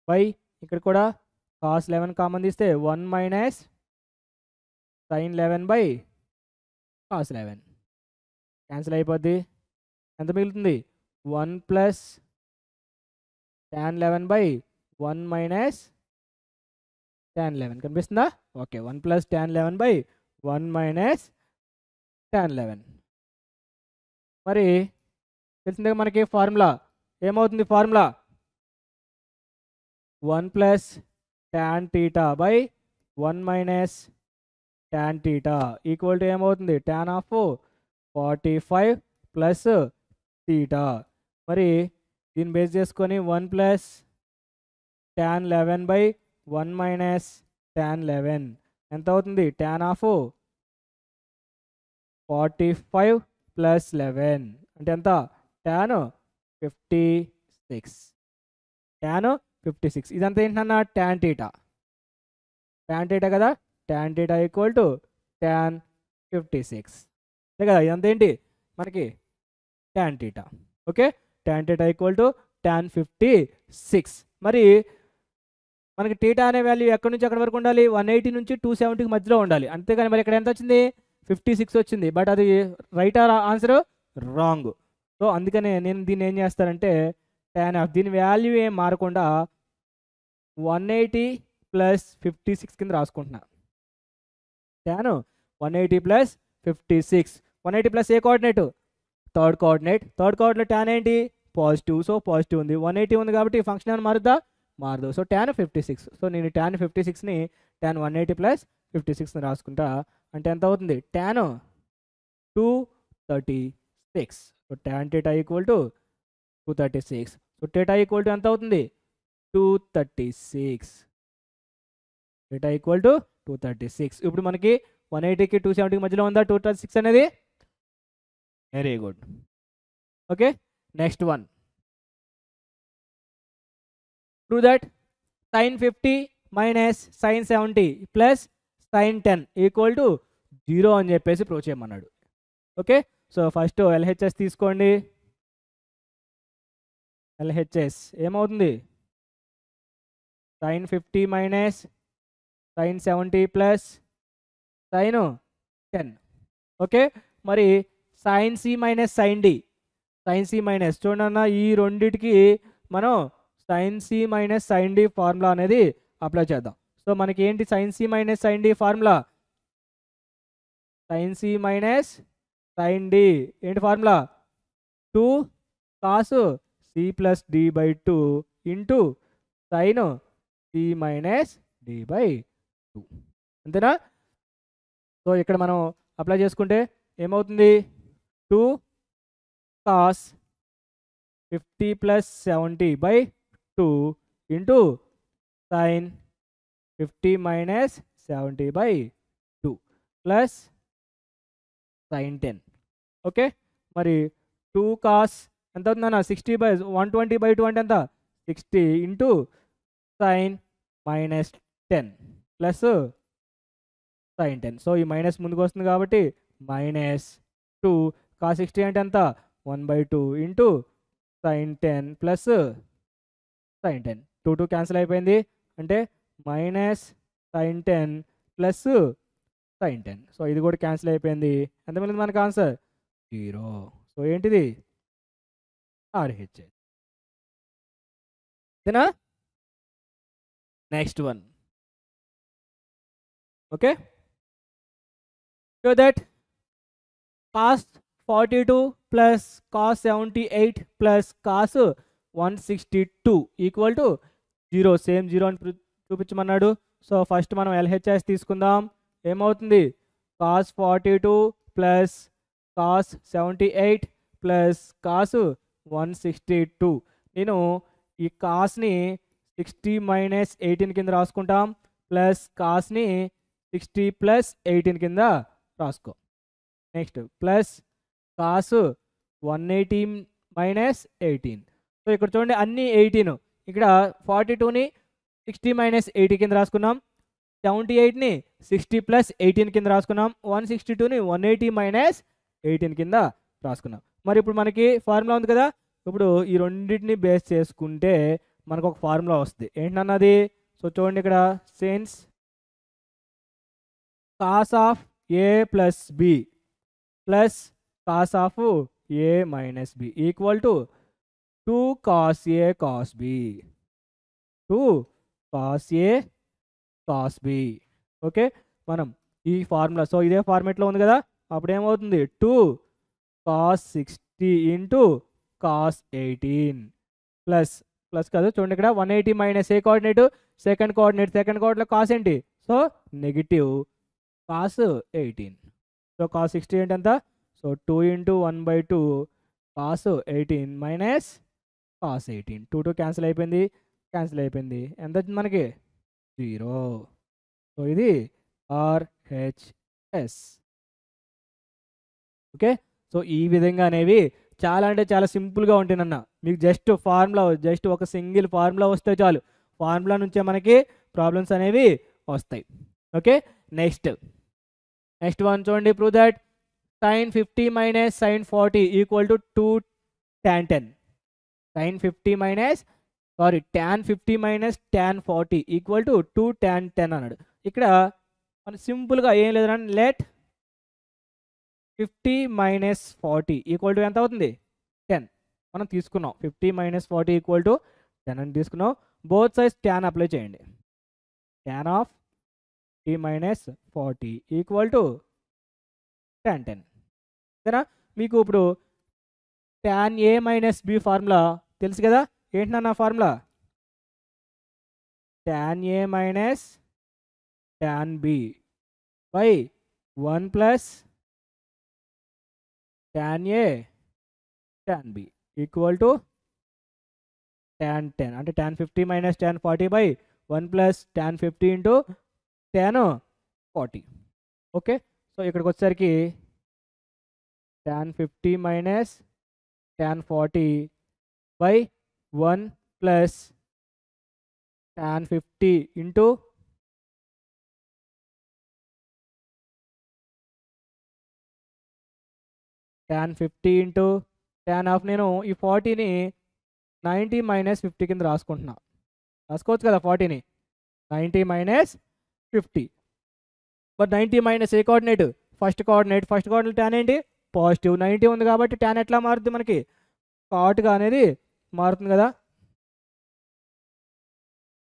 by ఇక్కడ కూడా cos 11 కామన్ తీస్తే 1 minus sin 11 by cos 11 cancel అయిపోద్ది. ఎంత మిగులుతుంది? 1 plus tan 11 by 1 minus tan 11 కనిపిస్తుందా? Okay, 1 plus tan 11 by 1 minus tan 11. మరి తెలిసిందే మనకి ఫార్ములా ఏమవుతుంది? Formula 1 plus tan theta by 1 minus tan theta equal to ఏమవుతుంది? tan of 45 plus theta. మరి దీన్ని బేస్ చేసుకొని 1 plus tan 11 by 1 minus tan 11 ఎంత అవుతుంది? tan ఆఫ్ 45 ప్లస్ 11 అంటే ఎంత? tan 56. ఇదంతా ఏంటన్నా? tan టీటా కదా, tan theta equal to tan 56 కదా. ఇదంతా ఏంటి మనకి? tan theta. Okay, tan theta equal to tan 56. మరి మనకి టీటా అనే వాల్యూ ఎక్కడి నుంచి ఎక్కడి వరకు ఉండాలి? 180 నుంచి 270కి మధ్యలో ఉండాలి. అంతేగాని మరి ఇక్కడ ఎంత వచ్చింది? 56 వచ్చింది. బట్ అది right are answer? Wrong. So అందుకనే నేను దీన్ని ఏం చేస్తానంటే tan ఆఫ్ దీని వాల్యూ ఏం మారకుండా 180 ప్లస్ 56 కింద రాసుకుంటున్నా. tan 180 plus 56. 180 ప్లస్ ఏ కోఆర్డినేట్? థర్డ్ కోఆర్డినేట్ tan ఏంటి? పాజిటివ్. సో పాజిటివ్ ఉంది, 180 ఉంది కాబట్టి ఫంక్షన్ ఏమైనా మారుద్దా? మారదు. So tan 56. సో నేను tan 56ని tan 180 ప్లస్ 56ని రాసుకుంటా. అంటే ఎంత అవుతుంది? tan 236. So tan theta equal to 236. So theta equal to ఎంత అవుతుంది? 236. Theta equal to 236. ఇప్పుడు మనకి 180కి 270కి మధ్యలో ఉందా 236 అనేది? Very good. Okay, next one. Prove that sin 50 minus sin 70 plus sin 10 equal to 0 అని చెప్పేసి ప్రూవ్ చేయమన్నాడు. ఓకే, సో ఫస్ట్ ఎల్హెచ్ఎస్ తీసుకోండి. ఎల్హెచ్ఎస్ ఏమవుతుంది? sin 50 minus sin 70 plus sin 10. Okay, మరి sin c minus sin d, sin c minus చూడండి అన్న, ఈ రెండిటికి మనం sin c minus sin d formula అనేది అప్లై చేద్దాం. సో మనకి ఏంటి sin c minus sin d formula? sin c minus sin d ఏంటి formula? 2 cos c plus d by 2 into sin c minus d by 2. అంతేనా? So ఇక్కడ మనం apply చేసుకుంటే ఏమవుతుంది? 2 cos 50 plus 70 by 2 into sin 50 minus 70 by 2 plus sin 10. Okay, మరి 2 cos ఎంత అవుతుందన్న? 60 by 120 by 2 అంటే ఎంత? 60 into sin minus 10 plus sin 10. So ఈ మైనస్ ముందుకు వస్తుంది కాబట్టి మైనస్ 2 cos 60 అంటే ఎంత? 1/2 into sin 10 plus sin 10. 2 2 cancel అయిపోయింది, అంటే minus sin 10 plus sin 10. So ఇది కూడా క్యాన్సిల్ అయిపోయింది. ఎంత మిగిలింది మనకు ఆన్సర్? 0. సో ఏంటిది? RHS. ఓకేనా? Next one. Okay, so that cos 42 plus cos 78 plus cos 162 equal to 0. Same 0 అని చూపించమన్నాడు. సో ఫస్ట్ మనం ఎల్హెచ్ఎస్ తీసుకుందాం. ఏమవుతుంది? cos 42 plus cos 78 plus cos 162. నేను ఈ కాస్ని 60 మైనస్ 18 కింద రాసుకుంటాం, ప్లస్ కాస్ని 60 ప్లస్ 18 కింద రాసుకో. Next plus cos 180 minus 18. So ఇక్కడ చూడండి అన్నీ 18. ఇక్కడ 42ని 60 మైనస్ 80 కింద రాసుకున్నాం, 78ని 60 ప్లస్ 18 కింద రాసుకున్నాం, 162ని 180 మైనస్ 18 కింద రాసుకున్నాం. మరి ఇప్పుడు మనకి ఫార్ములా ఉంది కదా, ఇప్పుడు ఈ రెండింటిని బేస్ చేసుకుంటే మనకు ఒక ఫార్ములా వస్తుంది. ఏంటన్నది? సో చూడండి ఇక్కడ since cos of A plus B plus cos of A minus B equal to 2 cos A cos B, 2 cos A cos B. Okay, మనం ఈ ఫార్ములా, సో ఇదే ఫార్మేట్లో ఉంది కదా, అప్పుడు ఏమవుతుంది? 2 cos 60 into cos 18 plus plus కాదు చూడండి ఇక్కడ 180 మైనస్ ఏ coordinate, second coordinate, second coordinate cos ఏంటి? So negative cos 18. So cos 60 అంటే ఎంత? So 2 into 1/2 cos 18 minus cos 18. 2 2 cancel అయిపోయింది, క్యాన్సిల్ అయిపోయింది. ఎంత వచ్చింది మనకి? 0. సో ఇది RHS. ఓకే, సో ఈ విధంగా అనేవి చాలా అంటే చాలా సింపుల్గా ఉంటుందన్న. మీకు జస్ట్ ఫార్ములా, జస్ట్ ఒక సింగిల్ ఫార్ములా వస్తే చాలు, ఫార్ములా నుంచే మనకి ప్రాబ్లమ్స్ అనేవి వస్తాయి. ఓకే, నెక్స్ట్ వన్ చూడండి. Prove that sin 50 minus sin 40 equal to 2 tan 10. sin 50 minus tan 50 minus tan 40 equal to 2 tan 10 అన్నాడు. ఇక్కడ మనం సింపుల్గా ఏం లేదని లెట్ 50 మైనస్ 40 ఈక్వల్ టు ఎంత అవుతుంది? 10 మనం తీసుకున్నాం. 50 మైనస్ 40 ఈక్వల్ టు 10 అని తీసుకున్నాం. బోత్ సైడ్స్ tan అప్లై చేయండి. tan of 50 minus 40 equal to tan 10. సరేనా? మీకు ఇప్పుడు tan A minus B formula తెలుసు కదా, ఏంటన్నా formula? tan A minus tan B by 1 plus tan A tan B equal to tan 10. అంటే tan 50 minus tan 40 by 1 plus tan 50 into tan 40. Okay, so ఇక్కడికి వచ్చేసరికి tan 50 minus tan 40 by 1 plus tan 50 into tan 50 into tan of, నేను ఈ 40ని 90 minus 50 కింద రాసుకోవచ్చు కదా 40ని 90 minus 50. But 90 minus A coordinate, first coordinate tan ఏంటి positive, 90 ఉంది కాబట్టి tan ఎట్లా మారుతుంది మనకి కాట్గా అనేది మారుతుంది కదా.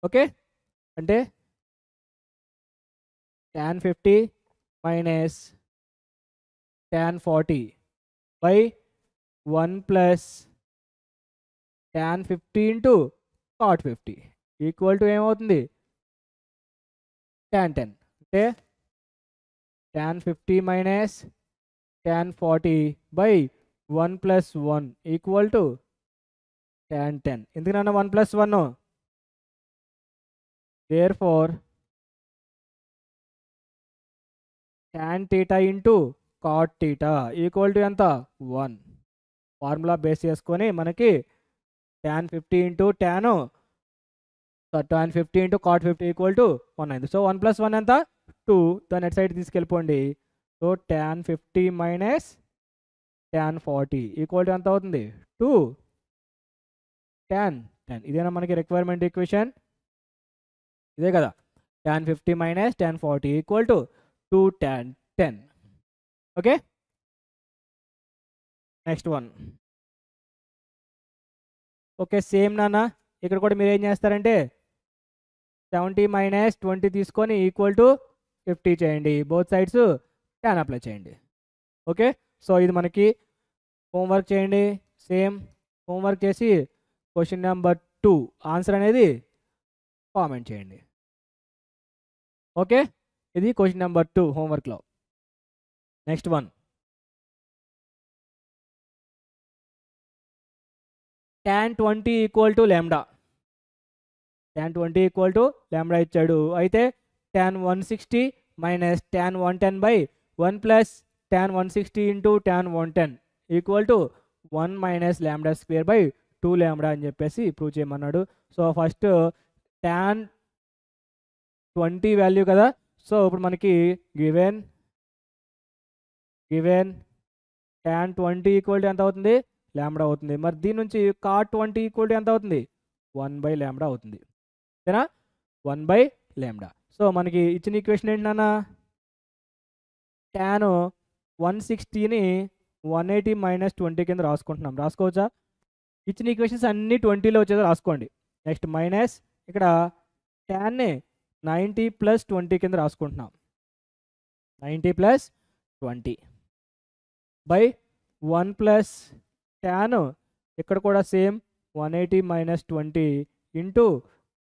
ఓకే, అంటే tan 50 minus tan 40 by 1 plus tan 50 into cot 50 equal to ఏమవుతుంది tan 10. అంటే tan 50 minus tan 40 by 1 plus 1 equal to tan 10. ఎందుకు నాన్న 1 plus 1? Therefore tan theta into cot theta equal to ఎంత 1. ఫార్ములా బేస్ చేసుకొని మనకి tan 50 into tan 50 into cot 50 equal to 1 అయింది. So 1 plus 1 ఎంత 2, దాని అటు సైడ్ తీసుకెళ్ళిపోండి. So tan 50 minus tan 40 equal to ఎంత అవుతుంది 2 tan 10. ఇదేనా మనకి రిక్వైర్మెంట్ ఈక్వేషన్, ఇదే కదా. tan 50 minus tan 40 equal to 2 tan 10. Okay, next one. Okay, same నాన్న, ఇక్కడ కూడా మీరు ఏం చేస్తారంటే 70 మైనస్ 20 తీసుకొని ఈక్వల్ టు 50 చేయండి, బోత్ సైడ్స్ tan అప్లై చేయండి. ఓకే, సో ఇది మనకి హోంవర్క్ చేయండి. సేమ్ హోంవర్క్ చేసి క్వశ్చన్ నెంబర్ 2 ఆన్సర్ అనేది కామెంట్ చేయండి. ఓకే, ఇది క్వశ్చన్ నెంబర్ 2 హోంవర్క్లో. Next one, tan 20 equal to λ. tan 20 equal to λ ఇచ్చాడు. అయితే tan 160 minus tan 110 by 1 plus tan 160 into tan 110 equal to 1 minus λ square by 2 λ అని చెప్పేసి ప్రూవ్ చేయమన్నాడు. సో ఫస్ట్ tan 20 వాల్యూ కదా. సో ఇప్పుడు మనకి గివెన్ tan 20 ఈక్వల్ టు ఎంత అవుతుంది λ అవుతుంది. మరి దీని నుంచి cot 20 ఈక్వల్ టు ఎంత అవుతుంది 1 బై λ అవుతుంది, ఓకేనా, 1 బై λ. సో మనకి ఇచ్చిన ఈక్వేషన్ ఏంటి నాన్న, tan 160ని 180 మైనస్ 20 కింద రాసుకుంటున్నాం. రాసుకోవచ్చా? ఇచ్చిన ఈక్వేషన్స్ అన్నీ 20లో వచ్చేదో రాసుకోండి. నెక్స్ట్ మైనస్ ఇక్కడ tanని 90 ప్లస్ 20 కింద రాసుకుంటున్నాం. 90 ప్లస్ 20 బై 1 ప్లస్ tan, ఇక్కడ కూడా same 180 minus 20 into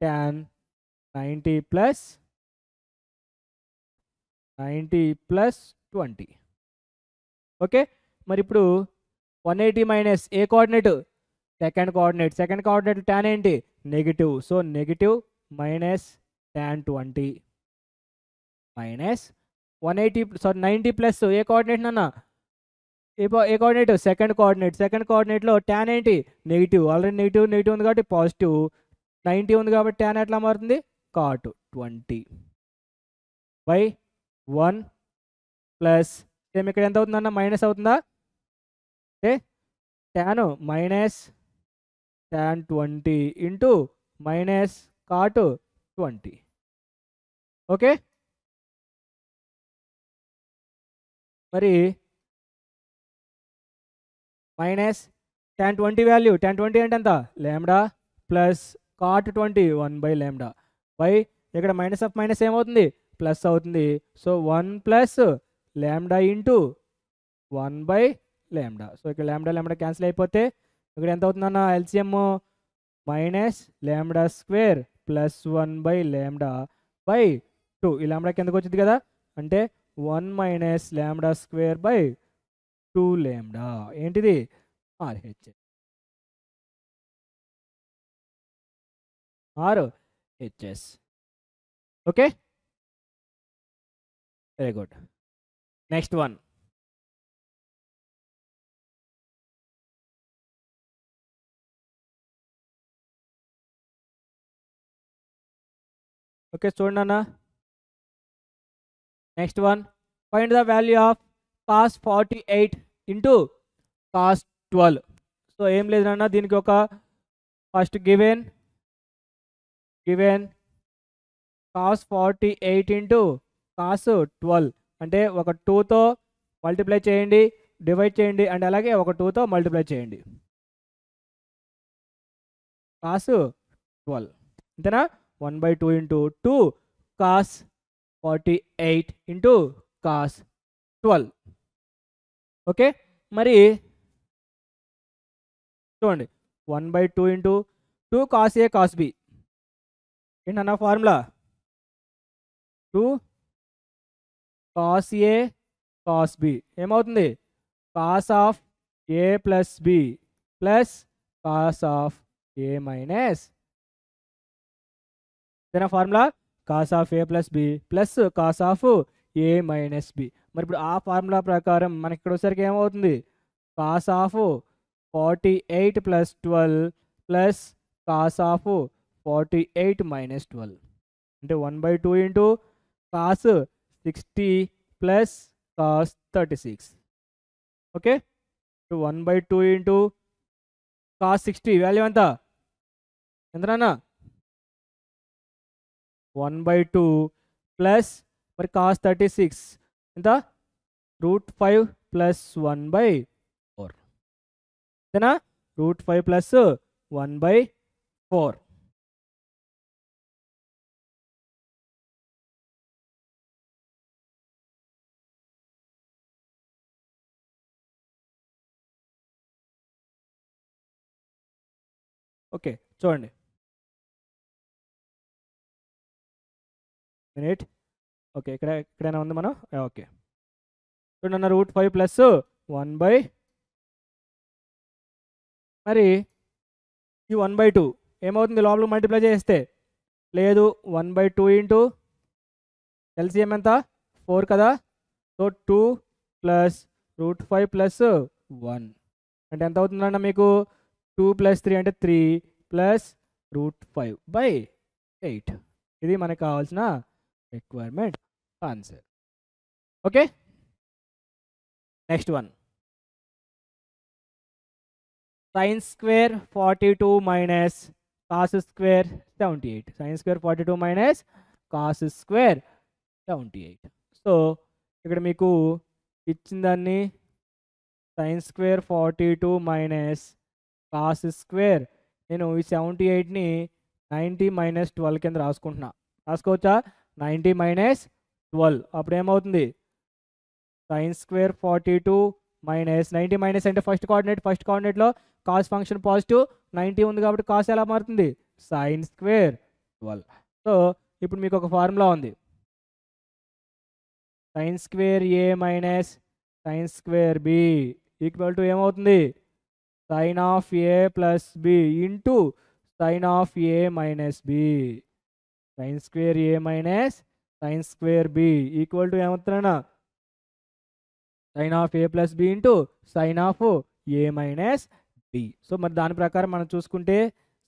tan 90 plus 20. Okay, మరి ఇప్పుడు 180 మైనస్ ఏ కోఆర్డినేట్ సెకండ్ కోఆర్డినేట్ tan ఏంటి negative. So negative minus tan 20 minus 90 plus ఏ కోఆర్డినేట్ నాన్న, ఏ కోఆర్డినేట్ సెకండ్ కోఆర్డినేట్లో tan ఏంటి నెగిటివ్, ఆల్రెడీ నెగిటివ్ ఉంది కాబట్టి పాజిటివ్, 90 ఉంది కాబట్టి tan ఎట్లా మారుతుంది cot 20 బై 1 ప్లస్ సేమ్ ఇక్కడ ఎంత అవుతుందన్న మైనస్ అవుతుందా, okay, tan minus tan 20 into minus cot 20. Okay, మరి మైనస్ tan 20 వాల్యూ, tan 20 అంటే ఎంత λ ప్లస్ cot 20 1 బై λ బై ఇక్కడ మైనస్ ఆఫ్ మైనస్ ఏమవుతుంది ప్లస్ అవుతుంది. So 1 plus λ into 1 by λ. So ఇక్కడ λ క్యాన్సిల్ అయిపోతే ఇక్కడ ఎంత అవుతుందన్న LCM minus λ square plus 1 by λ by 2. ఈ λ కిందకు వచ్చింది కదా, అంటే 1 మైనస్ λ స్క్వేర్ బై 2 λ. ఏంటిది RHS. Okay, very good. Next one, okay చూడండి అన్న. Next one, find the value of cos 48 into cos 12. So ఏం లేదు నాన్న, దీనికి ఒక first given cos 48 into cos 12 అంటే ఒక 2తో మల్టిప్లై చేయండి, డివైడ్ చేయండి, అండ్ అలాగే ఒక 2తో మల్టిప్లై చేయండి. కాస్ 12 అంతేనా. 1/2 into 2 cos 48 into cos 12. Okay, మరి చూడండి 1/2 ఇంటూ 2 కాస్ ఏ కాస్ బి ఏంటన్నా ఫార్ములా 2 కాస్ ఏ కాస్ బి ఏమవుతుంది, cos of A plus B plus cos of A minus ఇదేనా formula, cos of A plus B plus cos of A minus b. మరి ఇప్పుడు ఆ formula ప్రకారం మనకి ఇక్కడ వచ్చేసరికి ఏమవుతుంది, cos of 48 plus 12 plus cos of 48 minus 12 అంటే 1/2 into cos 60 plus cos 36. Okay, 1/2 into cos 60 value ఎంత ఎంతనా 1/2 ప్లస్ మరి కాస్ 36 ఎంత √5 ప్లస్ 1/4 అంతేనా, √5 ప్లస్ 1/4. ఓకే చూడండి మినిట్. ఓకే ఇక్కడైనా ఉంది మనం. ఓకే చూడండి అన్న √5 ప్లస్ 1/, మరి ఈ 1/2 ఏమవుతుంది లోపల మల్టిప్లై చేస్తే లేదు, 1/2 ఇంటూ ఎల్సిఎం ఎంత 4 కదా, సో 2 ప్లస్ √5 ప్లస్ 1 అంటే ఎంత అవుతుందన్న మీకు 2 ప్లస్ 3 అంటే 3 ప్లస్ √5/8. ఇది మనకు కావాల్సిన requirement answer. Okay, next one sine square 42 minus cos square 78. Sine square 42 minus cos square 78. So ఇక్కడ మీకు ఇచ్చిన దాన్ని sine square 42 minus cos square నేను ఈ 78ని 90 మైనస్ 12 కింద రాసుకోవచ్చా, 90 మైనస్ 12 అప్పుడు ఏమవుతుంది, సైన్ స్క్వేర్ 42 మైనస్ 90 మైనస్ అంటే ఫస్ట్ కోఆర్డినేట్లో కాస్ ఫంక్షన్ పాజిటివ్, 90 ఉంది కాబట్టి కాస్ ఎలా మారుతుంది సైన్ స్క్వేర్ 12. సో ఇప్పుడు మీకు ఒక ఫార్ములా ఉంది, sine square A minus sine square b equal to ఏమవుతుంది, sine of A plus B into sine of A minus B. Sine square A minus sine square b equal to ఏమవుతుందన్నా sine of A plus B into sine of A minus B. So మరి దాని ప్రకారం మనం చూసుకుంటే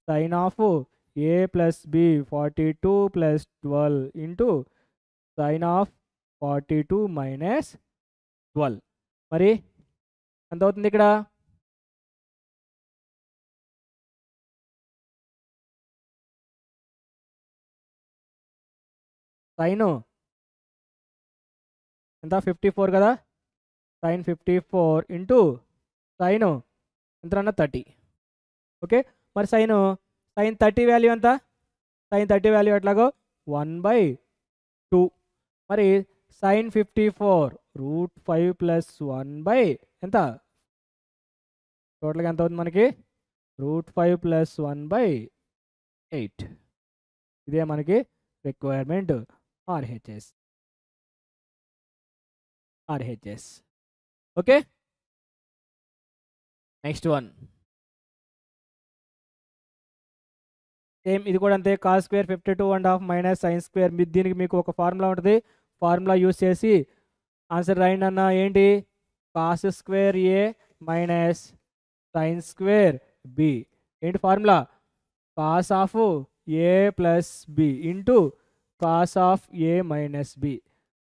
sine of A plus b 42 plus 12 into sine of 42 minus 12 మరి ఎంత అవుతుంది ఇక్కడ, సైన్ ఎంత 54 కదా, సైన్ 54 ఇంటూ సైన్ ఎంతన్నా 30. ఓకే మరి సైన్ 30 వాల్యూ ఎంత, సైన్ 30 వాల్యూ ఎట్లాగో 1/2 మరి సైన్ 54 √5 ప్లస్ 1 ఎంత టోటల్గా ఎంత అవుతుంది మనకి √5 ప్లస్ 1/8. ఇదే మనకి requirement RHS. Okay next one same ఇది కూడా అంతే, cos square 52.5 minus sine square. దీనికి మీకు ఒక ఫార్ములా ఉంటుంది, ఫార్ములా యూస్ చేసి ఆన్సర్ రాయండి అన్న. ఏంటి, కాస్ స్క్వేర్ ఏ మైనస్ సైన్ స్క్వేర్ బి. ఏంటి formula, cos of A plus B into cos of A minus B.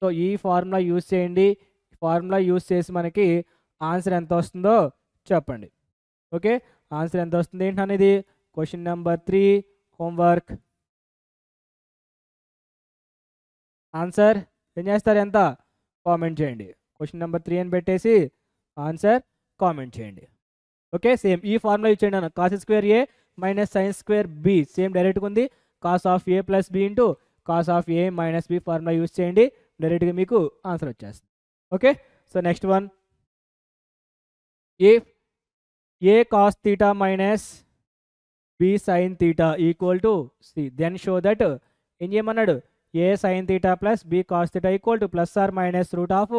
So ఈ ఫార్ములా యూస్ చేయండి, ఫార్ములా యూస్ చేసి మనకి ఆన్సర్ ఎంత వస్తుందో చెప్పండి. ఓకే, ఆన్సర్ ఎంత వస్తుంది ఏంటి అనేది క్వశ్చన్ నెంబర్ 3 హోంవర్క్. ఆన్సర్ ఏం చేస్తారు, ఎంత కామెంట్ చేయండి. క్వశ్చన్ నెంబర్ 3 అని పెట్టేసి ఆన్సర్ కామెంట్ చేయండి. ఓకే, సేమ్ ఈ ఫార్ములా ఇచ్చేయండి అన్న, కాస్ స్క్వేర్ ఏ minus sine square b same డైరెక్ట్గా ఉంది. Cos of A plus B into cos of A minus B formula use చేయండి, డైరెక్ట్గా మీకు ఆన్సర్ వచ్చేస్తుంది. Okay, so next one, a cos theta minus B sine theta equal to c, then show that ఏం చేయమన్నాడు, a sine theta plus B cos theta equal to plus or minus root of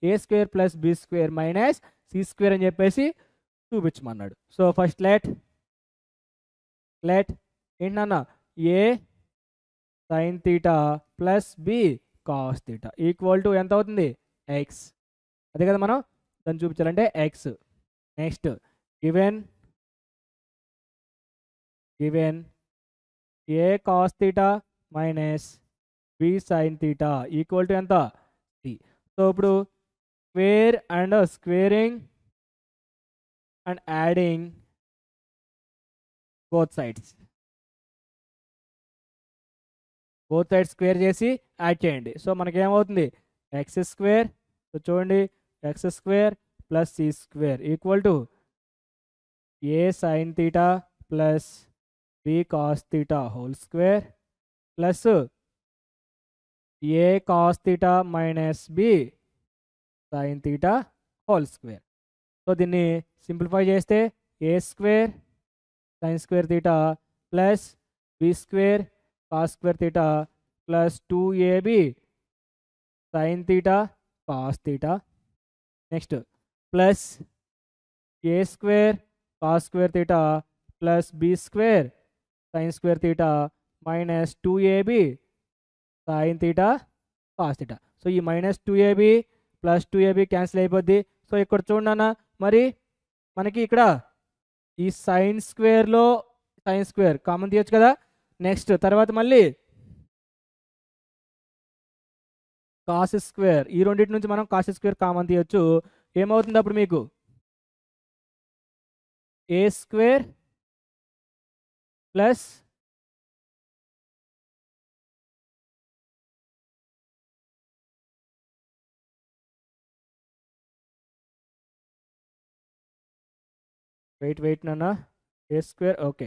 A square plus B square minus C square అని చెప్పేసి చూపించమన్నాడు. So first let ఏంటన్నా, a sine theta plus B cos theta equal to ఎంత అవుతుంది, x. అదే కదా మనం దాన్ని చూపించాలంటే x. Next given a cos theta minus B sine theta equal to ఎంత, సి. సో ఇప్పుడు square and squaring and adding both sides square చేసి యాడ్ చేయండి. సో మనకేమవుతుంది, ఎక్స్ స్క్వేర్. సో చూడండి, X square plus C square equal to A sine theta plus B cos theta whole square plus A cos theta minus B sine theta whole square. So దీన్ని simplify చేస్తే A square sine square theta plus B square cos square theta plus 2ab sine theta cos theta. Next plus A square cos square theta plus B square sine square theta minus 2ab sine theta cos theta. So ఈ minus 2ab plus 2ab cancel అయిపోద్ది. So ఇక్కడ చూడండి అన్న, మరి మనకి ఇక్కడ ఈ sign స్క్వేర్లో sine square common తీయచ్చు కదా. నెక్స్ట్ తర్వాత మళ్ళీ కాస్ స్క్వేర్, ఈ రెండింటి నుంచి మనం కాస్ స్క్వేర్ కామన్ తీయచ్చు. ఏమవుతుంది అప్పుడు మీకు ఏ స్క్వేర్ ప్లస్ వెయిట్ నాన్న, ఏ స్క్వేర్, ఓకే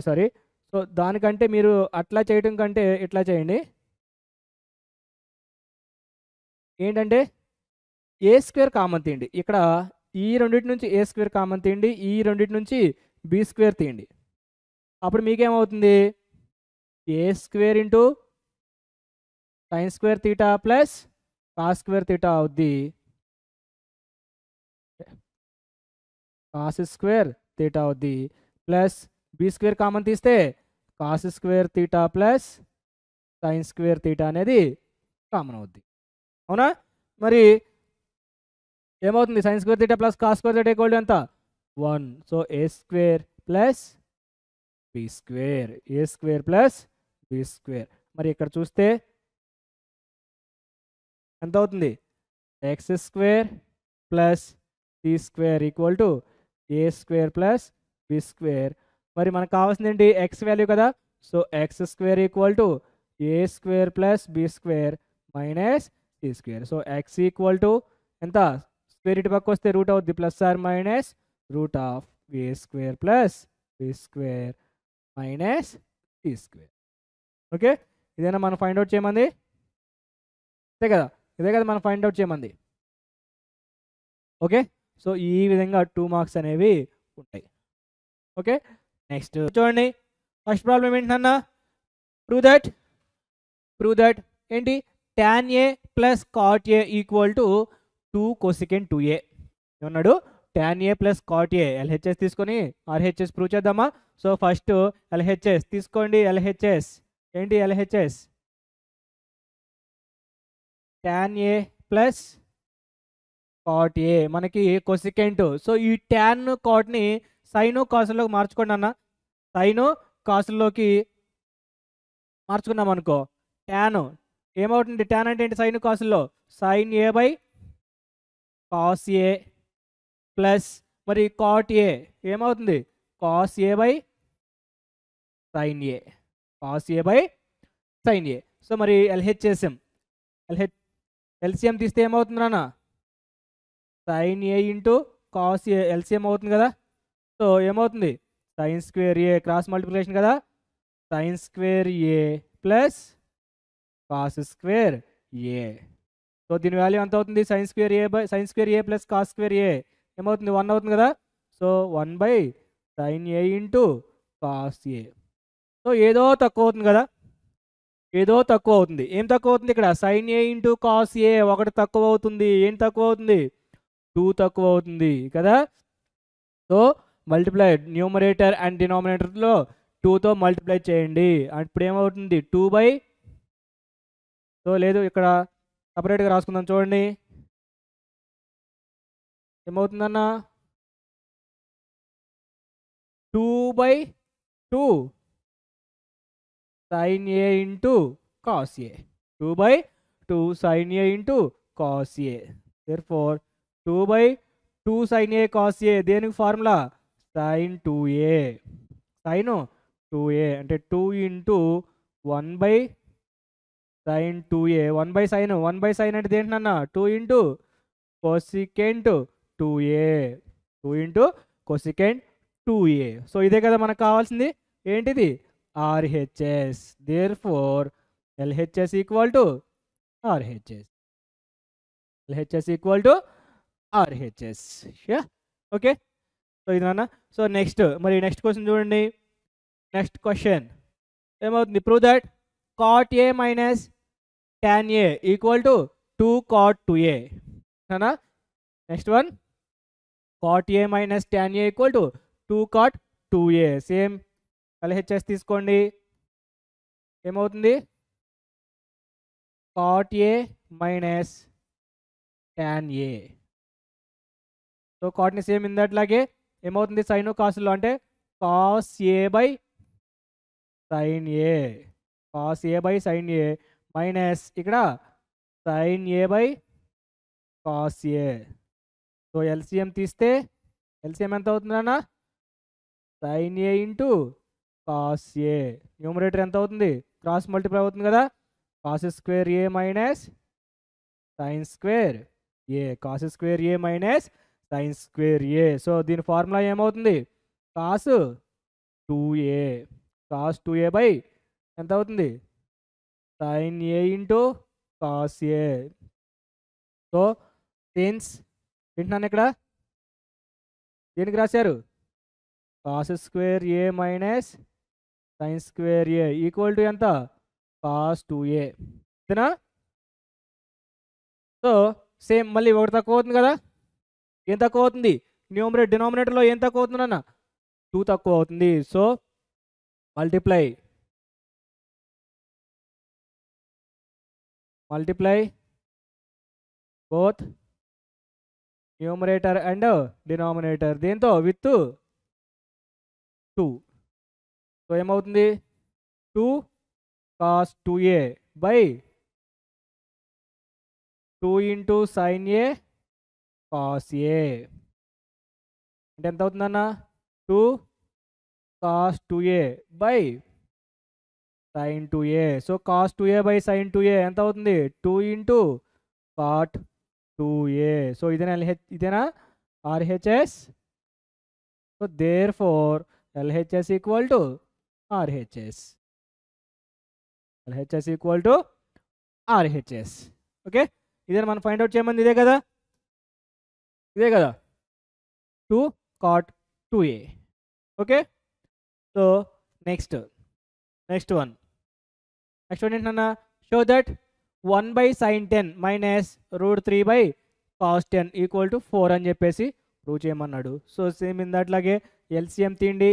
సారీ. సో దానికంటే మీరు అట్లా చేయటం కంటే ఇట్లా చేయండి. ఏంటంటే ఏ స్క్వేర్ కామన్ తీయండి, ఇక్కడ ఈ రెండింటి నుంచి ఏ స్క్వేర్ కామన్ తీయండి, ఈ రెండింటి నుంచి బి స్క్వేర్ తీయండి. అప్పుడు మీకేమవుతుంది, A square into sine square theta plus cos square theta అవుద్ది, కాస్ స్క్వేర్ థీటా అవుద్ది, ప్లస్ బి స్క్వేర్ కామన్ తీస్తే cos square theta plus sine square theta అనేది కామన్ అవుద్ది. అవునా, మరి ఏమవుతుంది, sine square theta plus cos square theta equal to ఎంత, 1. So A square plus B square, A square plus B square. మరి ఇక్కడ చూస్తే ఎంత అవుతుంది, X square plus C square equal to A square plus B square. మరి మనకు కావాల్సింది ఏంటి, ఎక్స్ వాల్యూ కదా. So X square equal to A square plus B square minus C square. So X equal to ఎంత, square ఇటు పక్క వస్తే root అవుద్ది, plus or minus root of A square plus B square minus C square. Okay, ఇదేనా మనం find out చేయమంది, ఇదే కదా మనం ఫైండ్ అవుట్ చేయమంది. ఓకే, సో ఈ విధంగా 2 మార్క్స్ అనేవి ఉంటాయి. ఓకే, నెక్స్ట్ చూడండి, ఫస్ట్ ప్రాబ్లం ఏంటన్నా, ప్రూవ్ దట్ ఏంటి, tan a plus cot a equal to 2 cosecant 2a ఏమన్నాడు, tan a plus cot a LHS తీసుకొని RHS ప్రూవ్ చేద్దామా. సో ఫస్ట్ LHS తీసుకోండి, LHS ఏంటి, LHS tan a plus cot a మనకి cosecant. So ఈ tan cotని sign కాసుల్లోకి మార్చుకోండి అన్న, sign కాసుల్లోకి మార్చుకున్నాం అనుకో, tan ఏమవుతుంది, tan అంటే ఏంటి, సైన్ కాసుల్లో sine a by cos a plus మరి కాట్ ఏ ఏమవుతుంది cos A by sine A, cos A by sine A. So మరి ఎల్హెచ్ఎస్ఎం ఎల్సిఎం తీస్తే ఏమవుతుంది నాన్న sine A into cos A LCM అవుతుంది కదా. సో ఏమవుతుంది sine square A cross multiplication కదా, sine square A plus cos square A. So దీని వాల్యూ ఎంత అవుతుంది sine square A by sine square A plus cos square ఏ ఏమవుతుంది 1 అవుతుంది కదా. So 1 by sine A into cos A. So ఏదో తక్కువ అవుతుంది కదా, ఏదో తక్కువ అవుతుంది. ఏం తక్కువ అవుతుంది ఇక్కడ sine A into cos A ఒకటి తక్కువ అవుతుంది. ఏం తక్కువ అవుతుంది 2 తక్కువ అవుతుంది కదా. సో మల్టిప్లై న్యూమరేటర్ అండ్ డినామినేటర్లో 2తో మల్టిప్లై చేయండి. ఇప్పుడు ఏమవుతుంది 2 బై, సో లేదు ఇక్కడ సపరేట్గా రాసుకుందాం చూడండి ఏమవుతుందన్న 2 by 2 sin a into cos a, 2 by 2 sin a into cos a. Therefore 2 by 2 sin a cos a దేనికి formula sin 2a, sin 2a అంటే 2 into 1 by sin 2a, 1 by sin అంటే దేంటన్నా 2 into cosecant 2a, 2 into cosecant 2a. So ఇదే కదా మనకు కావాల్సింది ఏంటిది RHS. Therefore LHS equal to RHS, LHS equal to RHS. Yeah, okay. So ఇది నాన్న. So next మరి నెక్స్ట్ క్వశ్చన్ చూడండి. నెక్స్ట్ క్వశ్చన్ ఏమవుతుంది prove that cot a minus tan a equal to 2 cot 2a నానా. Next one cot a minus tan a equal to 2 cot 2a. Same LHS తీసుకోండి ఏమవుతుంది cot a minus tan a. So కాట్ని same ఇందట్లాగే ఏమవుతుంది sine కాసులో అంటే cos A by sine A, cos A by sine A minus ఇక్కడ sine A by cos A. So LCM తీస్తే LCM ఎంత అవుతుందన్నా sine A into cos A. Numerator ఎంత అవుతుంది క్రాస్ మల్టిప్లై అవుతుంది కదా, cos square A minus sine square A, cos square A minus sine square A. So దీని formula ఏమవుతుంది cos 2a, cos 2a by ఎంత అవుతుంది sine A into cos A. So since వింటున్నాను ఇక్కడ దేనికి రాశారు cos square A minus sine square A equal to ఎంత cos 2a అంతేనా. సో సేమ్ మళ్ళీ ఒకటి తక్కువ అవుతుంది కదా, ఏం తక్కువ అవుతుంది డినామినేటర్లో ఏం తక్కువ అవుతుంది అన్న 2 తక్కువ అవుతుంది. So multiply both numerator and denominator దేంతో విత్ 2. సో ఏమవుతుంది 2 cos 2a by 2 into sine A cos A అంటే ఎంత అవుతుందన్న 2 cos 2a by sine 2a. So cos 2a by sine 2a ఎంత అవుతుంది 2 ఇంటూ కాట్ 2a. సో ఇదేనా RHS. So therefore LHS equal to RHS, LHS equal to RHS. Okay ఇదే మనం find out చేయమంది ఇదే కదా 2 cot 2a. Okay so next one ఏంటన్నా show that 1 by sine 10 minus √3 by cos 10 equal to 4 అని చెప్పేసి prove చేయమన్నాడు. So same ఇందాట్లాగే LCM తీయండి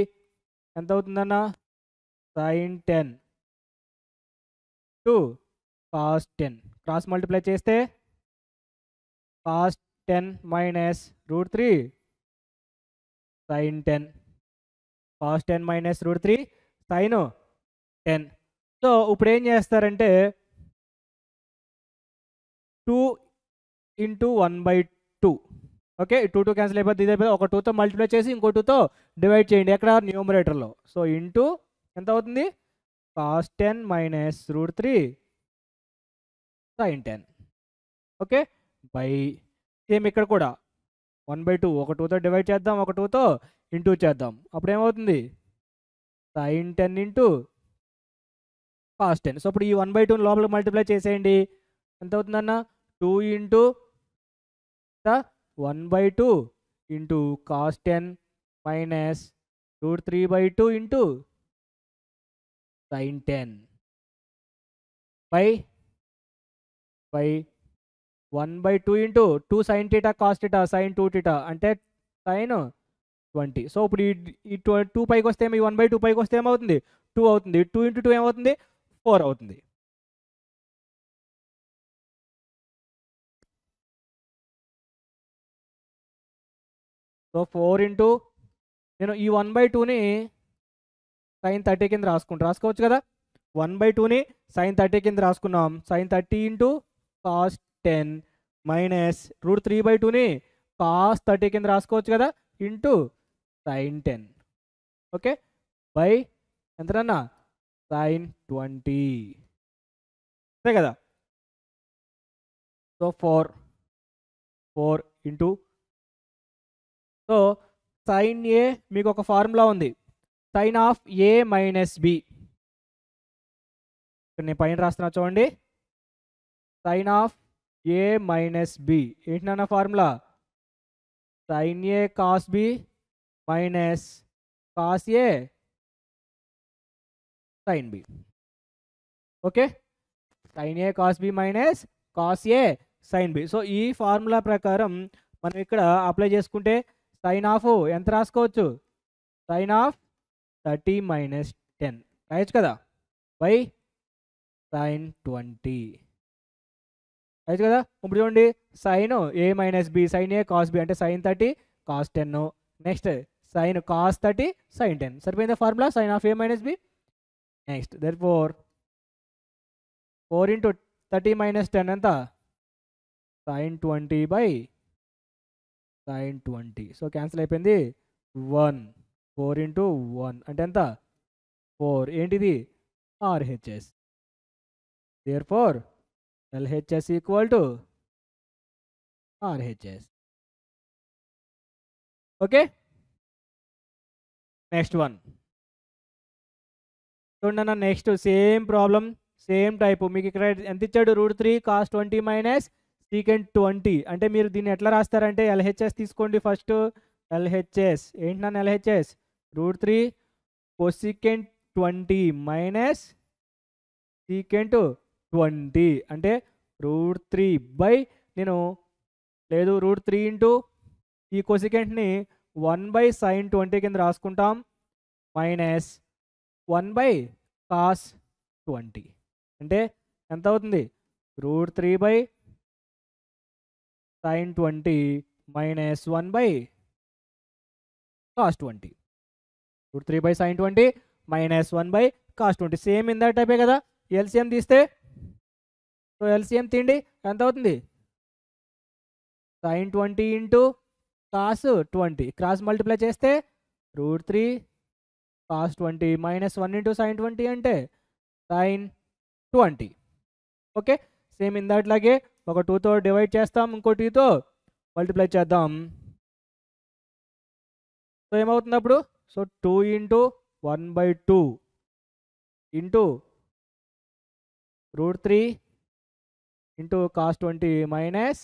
ఎంత అవుతుందన్న sine 10 to cos 10 cross multiply చేస్తే cos 10 minus √3 sine 10, cos 10 minus √3 sine 10. So ఇప్పుడు ఏం చేస్తారంటే 2 ఇంటూ 1/2 ఓకే, 2 క్యాన్సిల్ అయిపోతుంది, ఇది అయిపోతుంది. ఒక 2తో మల్టిప్లై చేసి ఇంకో 2తో డివైడ్ చేయండి ఎక్కడ, న్యూమరేటర్లో. సో ఇంటూ ఎంత అవుతుంది, cos 10 minus √3 sin 10. Okay, by same ఇక్కడ కూడా 1/2, ఒక 2తో డివైడ్ చేద్దాం, ఒక 2తో ఇంటూ చేద్దాం. అప్పుడు ఏమవుతుంది, sin 10 ఇంటూ cos 10. సో ఇప్పుడు ఈ 1/2 లోపల మల్టిప్లై చేసేయండి, ఎంత అవుతుందన్న, 2 into 1/2 into cos 10 minus √3/2 into sin 10 by 1/2 into 2 sin θ cos θ sin 2θ అంటే sin 20. సో ఇప్పుడు ఈ 2 పైకి వస్తే ఈ 1/2 పైకి వస్తే ఏమవుతుంది, 2 అవుతుంది. 2 ఇంటూ 2 ఏమవుతుంది, 4 అవుతుంది. సో 4 ఇంటూ, నేను ఈ 1/2ని sin 30 కింద రాసుకోవచ్చు కదా, 1/2ని sin 30 కింద రాసుకున్నాం. sin 30 ఇంటూ cos 10 మైనస్ √3/2ని cos 30 కింద రాసుకోవచ్చు కదా, ఇంటూ sin 10. ఓకే, బై ఎంతనన్నా, sin 20, అంతే కదా. So 4 into, so sin A మీకు ఒక ఫార్ములా ఉంది, sin of A minus B. నేను పైన రాస్తున్నా చూడండి, sin of A minus B ఏంటన్నా formula, sin A cos B minus cos A sin B. Okay, sin A cos B minus cos A sin B. So ఈ formula ప్రకారం మనం ఇక్కడ apply చేసుకుంటే sin ఆఫ్ ఎంత రాసుకోవచ్చు, sin ఆఫ్ 30 మైనస్ 10 రాయొచ్చు కదా, బై sin 20 రాయొచ్చు కదా. ఇప్పుడు చూడండి, sin A minus B, sin A cos B అంటే sin 30 cos 10, next sin cos 30 sin 10. సరిపోయిందా formula, sin of A minus B. Next therefore 4 into 30 minus 10 ఎంత, sin 20 by sin 20. So cancel అయిపోయింది, 1. 4 into 1 అంటే ఎంత, 4. ఏంటిది, RHS. therefore LHS equal to RHS. Okay, next one చూడండి. Next same problem, same type. మీకు ఇక్కడ ఎంత ఇచ్చాడు, √3 cos 20 మైనస్ secant 20. అంటే మీరు దీన్ని ఎట్లా రాస్తారంటే LHS తీసుకోండి ఫస్ట్. LHS ఏంటి నన్ను, LHS √3 cosecant 20 మైనస్ secant 20 అంటే √3 బై, నేను లేదు √3 ఇంటూ ఈ కొసికెంట్ని 1/sin 20 కింద రాసుకుంటాం, మైనస్ 1/cos 20 అంటే ఎంత అవుతుంది, √3/sin 20 minus 1/cos 20. √3/sin 20 minus 1/cos 20 same ఇందా టైపే కదా. ఎల్సిఎం తీస్తే, సో ఎల్సిఎం తీయండి, ఎంత అవుతుంది, sin 20 into cos 20 cross multiply చేస్తే √3 cos 20 మైనస్ 1 ఇంటూ sin 20 అంటే sin 20. ఓకే, సేమ్ ఇందాట్లాగే ఒక 2తో డివైడ్ చేస్తాం, ఇంకో 2తో మల్టిప్లై చేద్దాం. సో ఏమవుతుంది అప్పుడు, so 2 into 1/2 into √3 into cos 20 minus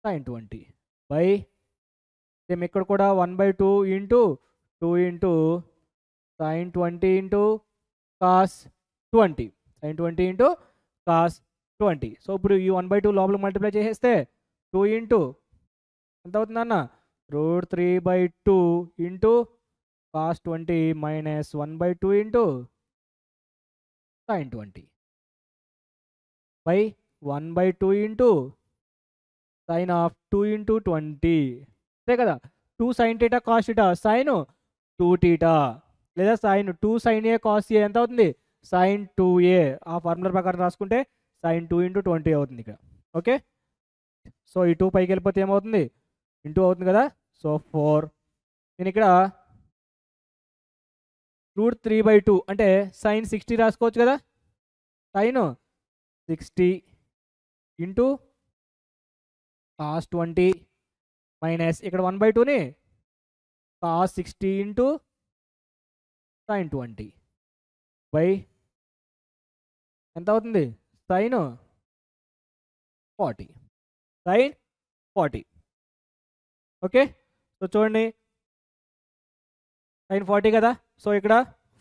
sin 20 by, same ఇక్కడ కూడా 1/2 into 2 into sin 20 into cos 20, sin 20 into cos 20. So ఇప్పుడు ఈ 1/2 లోపల మల్టిప్లై చేసేస్తే 2 ఇంటూ ఎంత అవుతుంది అన్న, √3/2 into cos 20 minus 1/2 into sin 20 by 1/2 into sin of 2 into 20, అంతే కదా. 2 sin θ cos θ sin 2θ లేదా sin 2 sin A cos A ఎంత అవుతుంది, sin 2A. ఆ ఫార్ములా ప్రకారం రాసుకుంటే sin 2 ఇంటూ 20 అవుతుంది ఇక్కడ. ఓకే, సో ఈ 2 పైకి వెళ్ళిపోతే ఏమవుతుంది, ఇంటూ అవుతుంది కదా. సో 4 నేను ఇక్కడ √3/2 అంటే sin 60 రాసుకోవచ్చు కదా. sin 60 ఇంటూ cos 20 మైనస్ ఇక్కడ 1/2ని cos 60 ఇంటూ sin 20 బై ఎంత అవుతుంది sin 40 sin 40. ఓకే, సో చూడండి sin 40 కదా. సో ఇక్కడ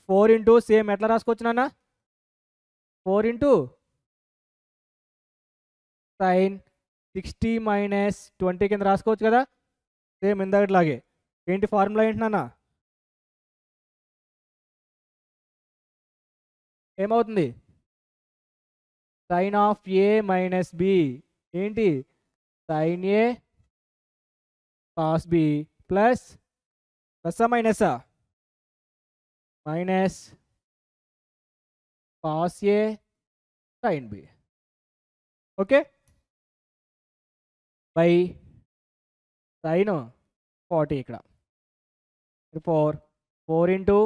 4 ఇంటూ సేమ్ ఎట్లా రాసుకోవచ్చు నాన్న, 4 ఇంటూ sin 60 మైనస్ 20 కింద రాసుకోవచ్చు కదా. సేమ్ ఇందాకట్లాగే. ఏంటి ఫార్ములా ఏంటి నాన్న, ఏమవుతుంది sin of A minus B ఏంటి sin ఏ cos బి ప్లస్ ప్లస్సా మైనసా minus cos A sin B. Okay, by sin 40 ఇక్కడ 4 ఇంటూ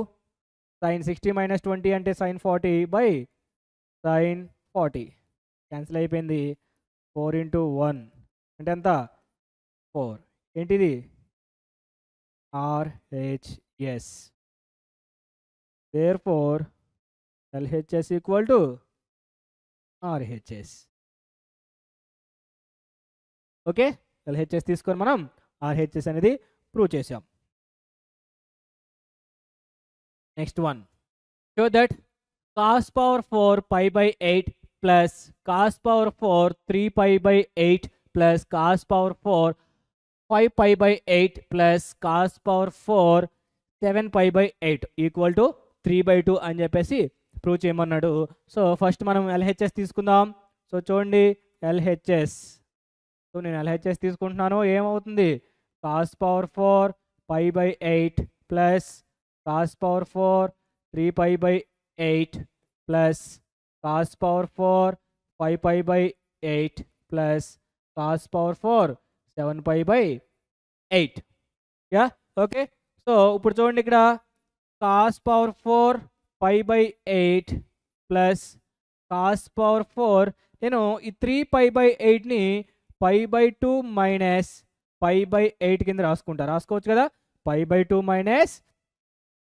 sin 60 మైనస్ 20 అంటే sin 40 బై sin 40 క్యాన్సిల్ అయిపోయింది. 4 ఇంటూ 1 అంటే ఎంత 4. ఏంటిది RHS. therefore LHS equal to RHS. Okay, LHS తీసుకొని మనం RHS అనేది ప్రూవ్ చేసాం. Next one, show that cos power 4 π/8 plus cos power 4 3π/8 plus cos power 4 5π/8 plus cos power 4 7π/8 equal to 3/2 అని చెప్పేసి ప్రూవ్ చేయమన్నాడు. సో ఫస్ట్ మనం LHS తీసుకుందాం. So చూడండి LHS, సో నేను LHS తీసుకుంటున్నాను. ఏమవుతుంది cos power 4 π/8 plus cos power 4 3π/8 plus cos power 4 5π/8 plus cos power 4 7π/8. Yeah okay, so ఇప్పుడు చూడండి ఇక్కడ cos power 4 π/8 plus cos power 4 నేను ఈ 3π/8ని π/2 మైనస్ π/8 కింద రాసుకోవచ్చు కదా. π/2 మైనస్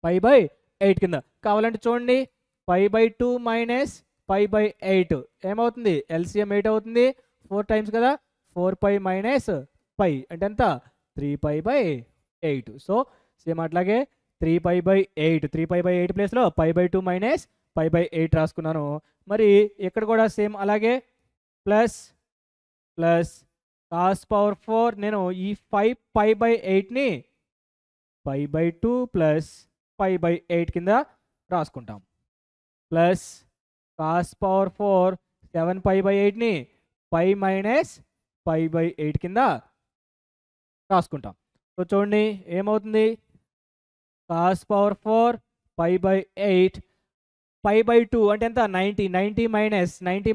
π/8 కింద కావాలంటే చూడండి π/2 మైనస్ π/8 ఏమవుతుంది LCM 8 అవుతుంది. 4 టైమ్స్ కదా, 4π మైనస్ π అంటే ఎంత 3π/8. సో సేమ్ అట్లాగే 3π/8 3π/8 ప్లేస్లో π/2 మైనస్ π/8 రాసుకున్నాను. మరి ఇక్కడ కూడా సేమ్ అలాగే ప్లస్ ప్లస్ cos power 4 నేను ఈ 5π/8ని π/2 ప్లస్ π/8 కింద రాసుకుంటాం. ప్లస్ cos power 4 7π/8ని π మైనస్ π/8 కింద రాసుకుంటాం. సో చూడండి ఏమవుతుంది cos power 4 π/8 π/2 అంటే ఎంత 90 90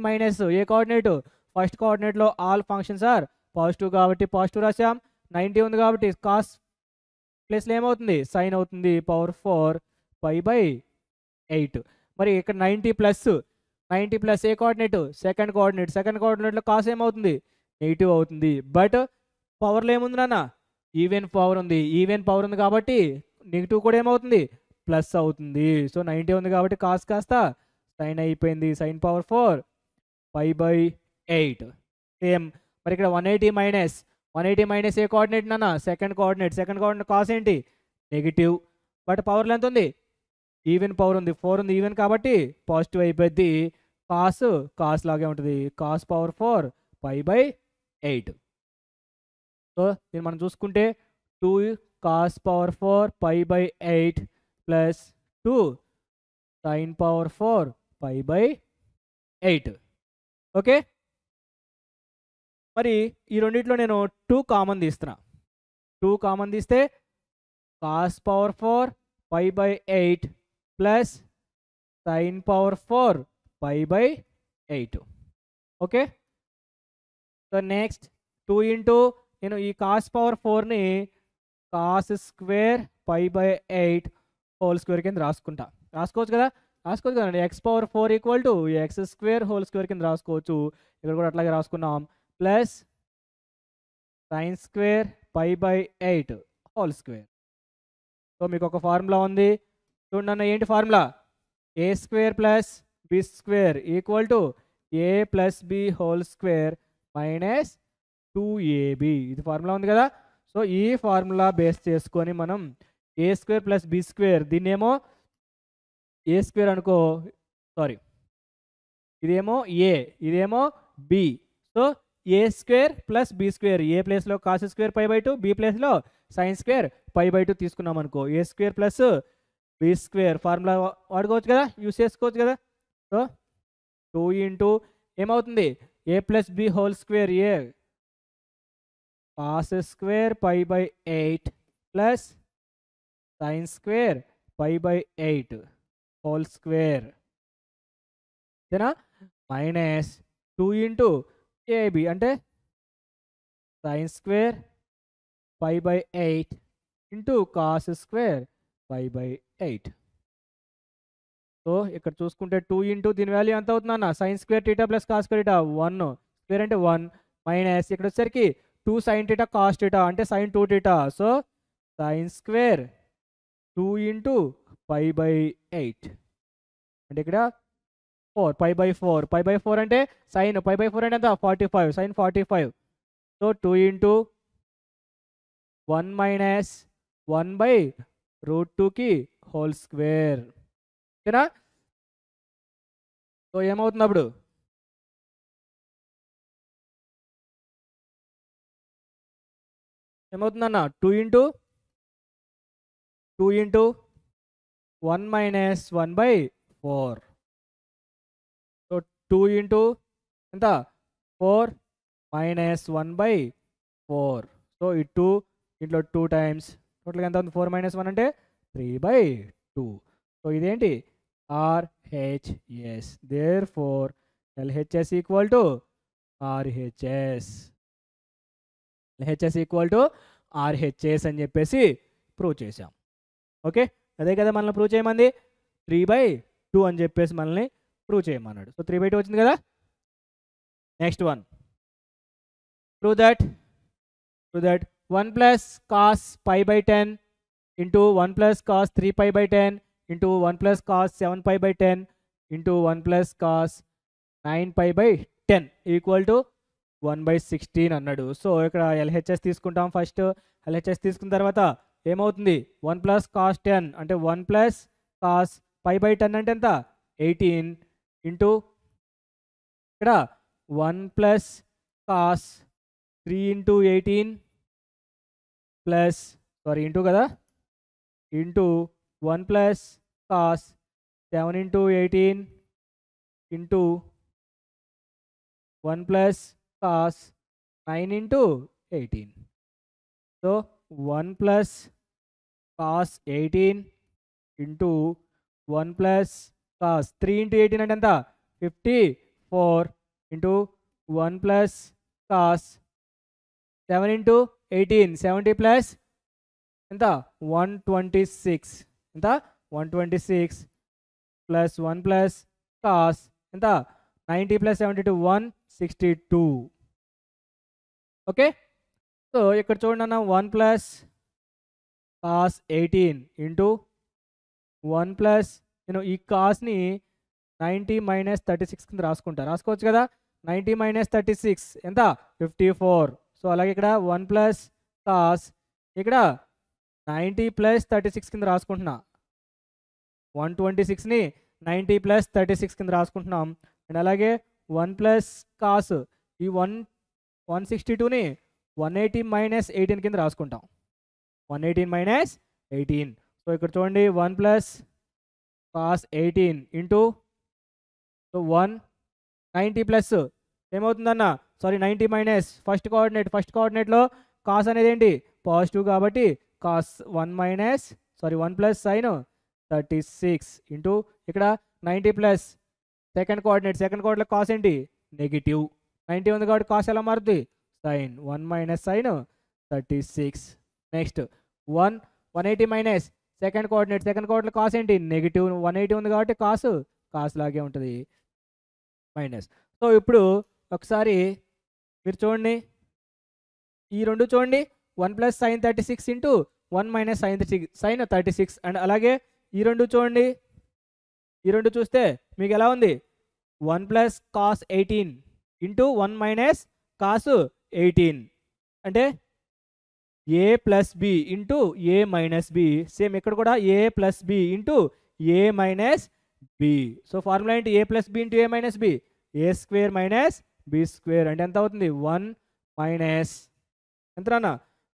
మైనస్ ఏ కోఆర్డినేట్ ఫస్ట్ కోఆర్డినేట్లో ఆల్ ఫంక్షన్స్ ఆర్ పాజిటివ్ కాబట్టి పాజిటివ్ రాసాం. 90 ఉంది కాబట్టి కాస్ ప్లేస్లో ఏమవుతుంది సైన్ అవుతుంది పవర్ 4 π/8. మరి ఇక్కడ 90 ప్లస్ ఏ కోఆర్డినేట్ సెకండ్ కోఆర్డినేట్లో కాస్ ఏమవుతుంది నెగిటివ్ అవుతుంది. బట్ పవర్లో ఏముంది నాన్న ఈవెన్ పవర్ ఉంది కాబట్టి నెగిటివ్ కూడా ఏమవుతుంది ప్లస్ అవుతుంది. సో 90 ఉంది కాబట్టి కాస్ కాస్త సైన్ అయిపోయింది, సైన్ పవర్ 4 π/8. సేమ్ మరి ఇక్కడ 180 మైనస్ ఏ కోఆర్డినేట్ నాన్న సెకండ్ కోఆర్డినేట్ కాస్ ఏంటి నెగిటివ్. బట్ పవర్లో ఎంత ఉంది ఈవెన్ పవర్ ఉంది, 4 ఉంది ఈవెన్ కాబట్టి పాజిటివ్ అయిపోద్ది. కాస్ లాగే ఉంటుంది కాస్ పవర్ 4 π/8. సో దీన్ని మనం చూసుకుంటే 2 cos power 4 π/8 plus 2 sin power 4 π/8. Okay, మరి ఈ రెండిట్లో నేను 2 కామన్ తీస్తే cos power 4 π/8 plus sin power 4 π/8. Okay, so next 2 into నేను ఈ కాస్ పవర్ 4ని cos square pi by 8 whole square కింద రాసుకోవచ్చు కదండి. X power 4 equal to X square whole square కింద రాసుకోవచ్చు. ఇక్కడ కూడా అట్లాగే రాసుకున్నాం. Plus sine square pi by 8 whole square. So మీకు ఒక ఫార్ములా ఉంది చూడండి అన్న. ఏంటి formula? A square plus B square equal to A plus B whole square minus 2ab. ఇది ఫార్ములా ఉంది కదా. సో ఈ ఫార్ములా బేస్ చేసుకొని మనం A square plus B square, దీన్నేమో ఏ స్క్వేర్ అనుకో, సారీ ఇదేమో ఏ, ఇదేమో B. So A square plus B square, A ప్లేస్లో cos square pi by 2, B ప్లేస్లో సైన్ స్క్వేర్ పై బై 2 తీసుకున్నాం అనుకో. A square plus B square formula వాడుకోవచ్చు కదా, యూస్ చేసుకోవచ్చు కదా. సో 2 ఇంటూ ఏమవుతుంది? A plus B whole square, A cos square pi by 8 plus sine square pi by 8 whole square ఓకేనా, minus 2 into AB అంటే sine square pi by 8 into cos square pi by 8. So ఇక్కడ చూసుకుంటే 2 into దీని value ఎంత అవుతుందన్న? Sine square theta plus cos square theta 1 square అంటే 1 minus ఇక్కడ వచ్చేసరికి 2 సైన్ టీటా కాస్ టీటా అంటే sine 2 theta. So sine square 2 into pi by 8 అంటే ఇక్కడ 4 పై బై 4. పై బై 4 అంటే సైన్ పై బై 4 అంటే ఎంత? 45 సైన్ 45. సో 2 ఇంటూ 1 మైనస్ 1 బై రూట్ 2కి హోల్ స్క్వేర్ ఓకేనా. సో ఏమవుతుంది అప్పుడు? ఏమవుతుందన్న? 2 ఇంటూ 1 మైనస్ 1 బై 4. సో 2 ఇంటూ ఎంత? 4 మైనస్ 1 బై 4. సో ఈ 2 ఇంట్లో 2 టైమ్స్ టోటల్గా ఎంత ఉంది? 4 మైనస్ 1 అంటే 3 బై 2. సో ఇదేంటి? RHS. Therefore LHS equal to RHS. LHS equal to RHS అని చెప్పేసి ప్రూవ్ చేసాం. ఓకే, అదే కదా మనల్ని ప్రూవ్ చేయమంది. 3/2 అని చెప్పేసి మనల్ని ప్రూవ్ చేయమన్నాడు. సో 3/2 వచ్చింది కదా. Next one, prove that 1 plus cos pi by 10 into 1 plus cos 3 pi by 10 into 1 plus cos 7 pi by 10 into 1 plus cos 9 pi by 10 equal to 1/16 అన్నాడు. సో ఇక్కడ LHS తీసుకుంటాం. ఫస్ట్ LHS తీసుకున్న తర్వాత ఏమవుతుంది? 1 plus cos 10 అంటే 1 plus cos pi by 10 అంటే ఎంత? 18 into ఇక్కడ 1 plus cos 3 into 18 plus into కదా, into 1 plus cos 7 into 18 into 1 plus cos 9 into 18. So 1 plus cos 18 into 1 plus cos 3 into 18 అంటే ఎంత? 54 into 1 plus cos 7 into 18 70 plus ఎంత? 126. ఎంత? 126 plus 1 plus cos ఎంత? 90 plus 72 162. Okay, so ఇక్కడ చూడండి అన్న, 1 plus cos 18 into 1 plus నేను ఈ కాస్ని 90 మైనస్ 36 కింద రాసుకోవచ్చు కదా. 90 మైనస్ 36 ఎంత? 54. సో అలాగే ఇక్కడ 1 ప్లస్ కాస్ ఇక్కడ 90 ప్లస్ 36 కింద రాసుకుంటున్నా. 126ని 90 ప్లస్ 36 కింద రాసుకుంటున్నాం. అండ్ అలాగే 1 ప్లస్ కాస్ ఈ 162ని 180 మైనస్ 18 కింద రాసుకుంటాం. 118 మైనస్ 18. సో ఇక్కడ చూడండి 1 ప్లస్ కాస్ 18 ఇంటూ 190 ప్లస్ ఏమవుతుందన్న? 90 మైనస్ ఫస్ట్ కోఆర్డినేట్లో కాస్ అనేది ఏంటి? పాజిటివ్ కాబట్టి cos 1 minus 1 plus sine 36 into ఇక్కడ 90 ప్లస్ సెకండ్ కోఆర్డినేట్ కాస్ ఏంటి? నెగిటివ్. 90 ఉంది కాబట్టి కాస్ ఎలా మారుతుంది? Sine 1 minus sine 36. Next 180 minus second coordinate cos ఏంటి నెగిటివ్ 180 ఉంది కాబట్టి కాస్ లాగే ఉంటుంది మైనస్. సో ఇప్పుడు ఒకసారి మీరు చూడండి ఈ రెండు చూడండి 1 plus sine 36 into 1 minus sine 36 and అలాగే ఈ రెండు చూడండి ఈ రెండు చూస్తే మీకు ఎలా ఉంది 1 plus cos 18 into 1 minus cos 18 అంటే ఏ ప్లస్ బి ఇంటూ ఏ మైనస్ బి. సేమ్ ఇక్కడ కూడా ఏ ప్లస్ బి ఇంటూ ఏ మైనస్ బి. సో ఫార్ములా ఏంటి ఏ ప్లస్ బి ఇంటూ ఏ మైనస్ బి ఏ స్క్వేర్ మైనస్ బి స్క్వేర్ అంటే ఎంత అవుతుంది 1 మైనస్ ఎంతనా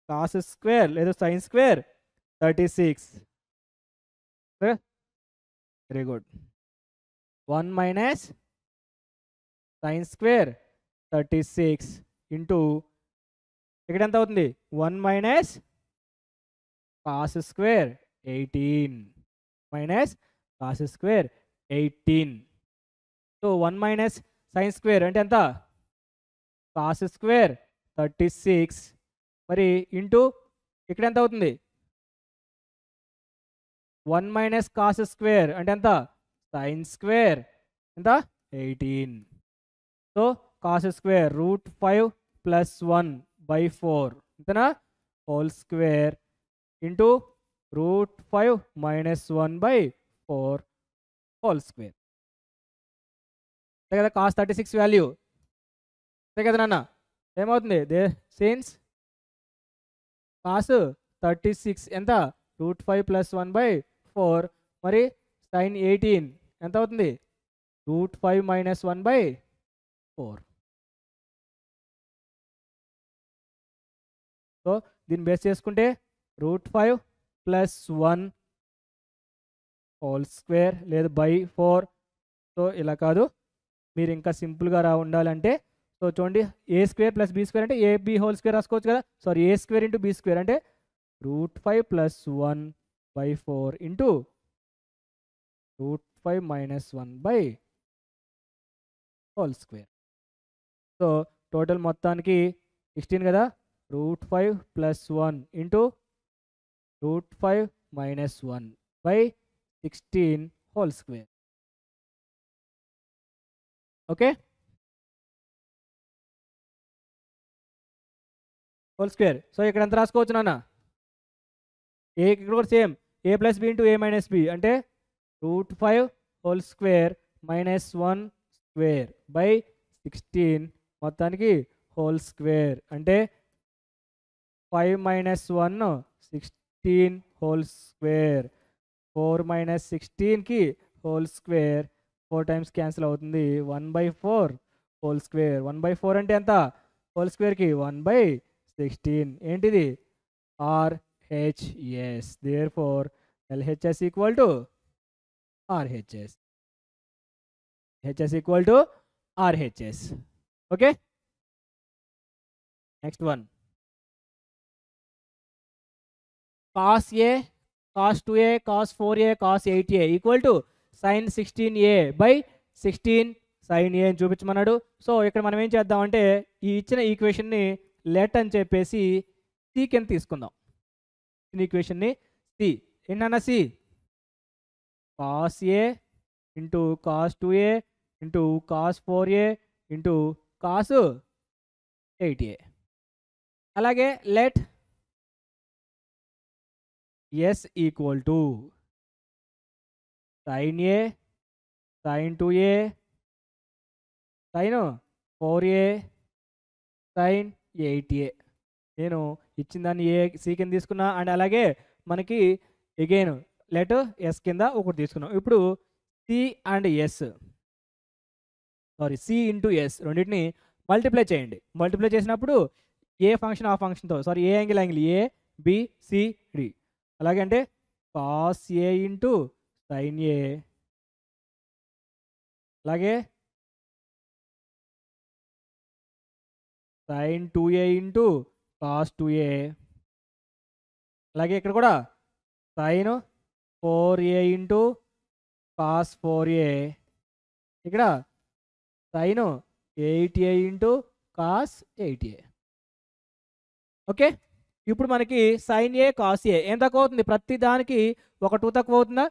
కాస్ స్క్వేర్ లేదా sine square 36. Very good 1 minus sine square 36 into ఇక్కడ ఎంత అవుతుంది 1 minus cos square 18 minus cos square 18. So 1 minus sine square అంటే ఎంత కాస్ స్క్వేర్ 36 మరి ఇంటూ ఇక్కడ ఎంత అవుతుంది 1 మైనస్ కాస్ స్క్వేర్ అంటే ఎంత సైన్ స్క్వేర్ ఎంత 18. సో కాస్ స్క్వేర్ √5 ప్లస్ 1/4 ఇంతనా whole square into √5 minus 1/4 whole square. అంతే కదా కాస్ 36 వాల్యూ అంతే కదా నాన్న ఏమవుతుంది సిన్స్ కాస్ 36 ఎంత √5 ప్లస్ 1/4 మరి సైన్ 18 ఎంత అవుతుంది √5 మైనస్ 1/4. సో దీన్ని బేస్ చేసుకుంటే √5 ప్లస్ 1 హోల్ స్క్వేర్ లేదు /4. సో ఇలా కాదు మీరు ఇంకా సింపుల్గా ఉండాలంటే సో చూడండి ఏ స్క్వేర్ ప్లస్ బి స్క్వేర్ అంటే ఏబి హోల్ స్క్వేర్ రాసుకోవచ్చు కదా. సారీ ఏ స్క్వేర్ ఇంటూ బి స్క్వేర్ అంటే √5 plus 1/4 into √5 minus 1 whole square. So total మొత్తానికి 16 కదా √5 plus 1 into √5 minus 1/16 whole square. Okay whole square. So ఇక్కడ ఎంత రాసుకోవచ్చు నాన్న ఇక్కడ కూడా సేమ్ ఏ ప్లస్ బి ఇంటూ ఏ మైనస్ బి అంటే √5 హోల్ స్క్వేర్ మైనస్ 1 స్క్వేర్ /16 మొత్తానికి హోల్ స్క్వేర్ అంటే 5 మైనస్ 1 16 హోల్ స్క్వేర్ 4 మైనస్ 16కి హోల్ స్క్వేర్ 4 టైమ్స్ క్యాన్సిల్ అవుతుంది 1/4 హోల్ స్క్వేర్ 1/4 అంటే ఎంత హోల్ స్క్వేర్కి 1/16 ఏంటిది RHS. therefore LHS equal to RHS. HS equal to RHS. okay next one cos A cos 2A cos 4A cos 8A equal to sin 16A/16 sin A అని చూపించమన్నాడు. So ఇక్కడ మనం ఏం చేద్దామంటే ఈ ఇచ్చిన ఈక్వేషన్ని లెట్ అని చెప్పేసి సి కింద తీసుకుందాం. ఈక్వేషన్ని సి ఏంటన్నా C cos A into cos 2A into cos 4A into cos 8A. అలాగే let S equal to sin A sin 2A sin 4A sin 8A. నేను ఇచ్చిన దాన్ని ఏ సి కింద తీసుకున్నా అండ్ అలాగే మనకి అగైన్ లెట్ ఎస్ కింద ఒకటి తీసుకున్నాం. ఇప్పుడు C and S C into S రెండింటిని మల్టిప్లై చేయండి. మల్టిప్లై చేసినప్పుడు ఏ ఫంక్షన్ ఆ ఫంక్షన్తో ఏ angle A B C D అలాగే అంటే cos A into sine A అలాగే sin 2A into cos 2A అలాగే ఇక్కడ కూడా sin 4A into cos 4A ఇక్కడ sin 8A into cos 8A. Okay. ఇప్పుడు మనకి సైన్ ఏ కాస్ ఏ ఏం తక్కువ అవుతుంది? ప్రతి దానికి ఒక 2 తక్కువ అవుతుందా?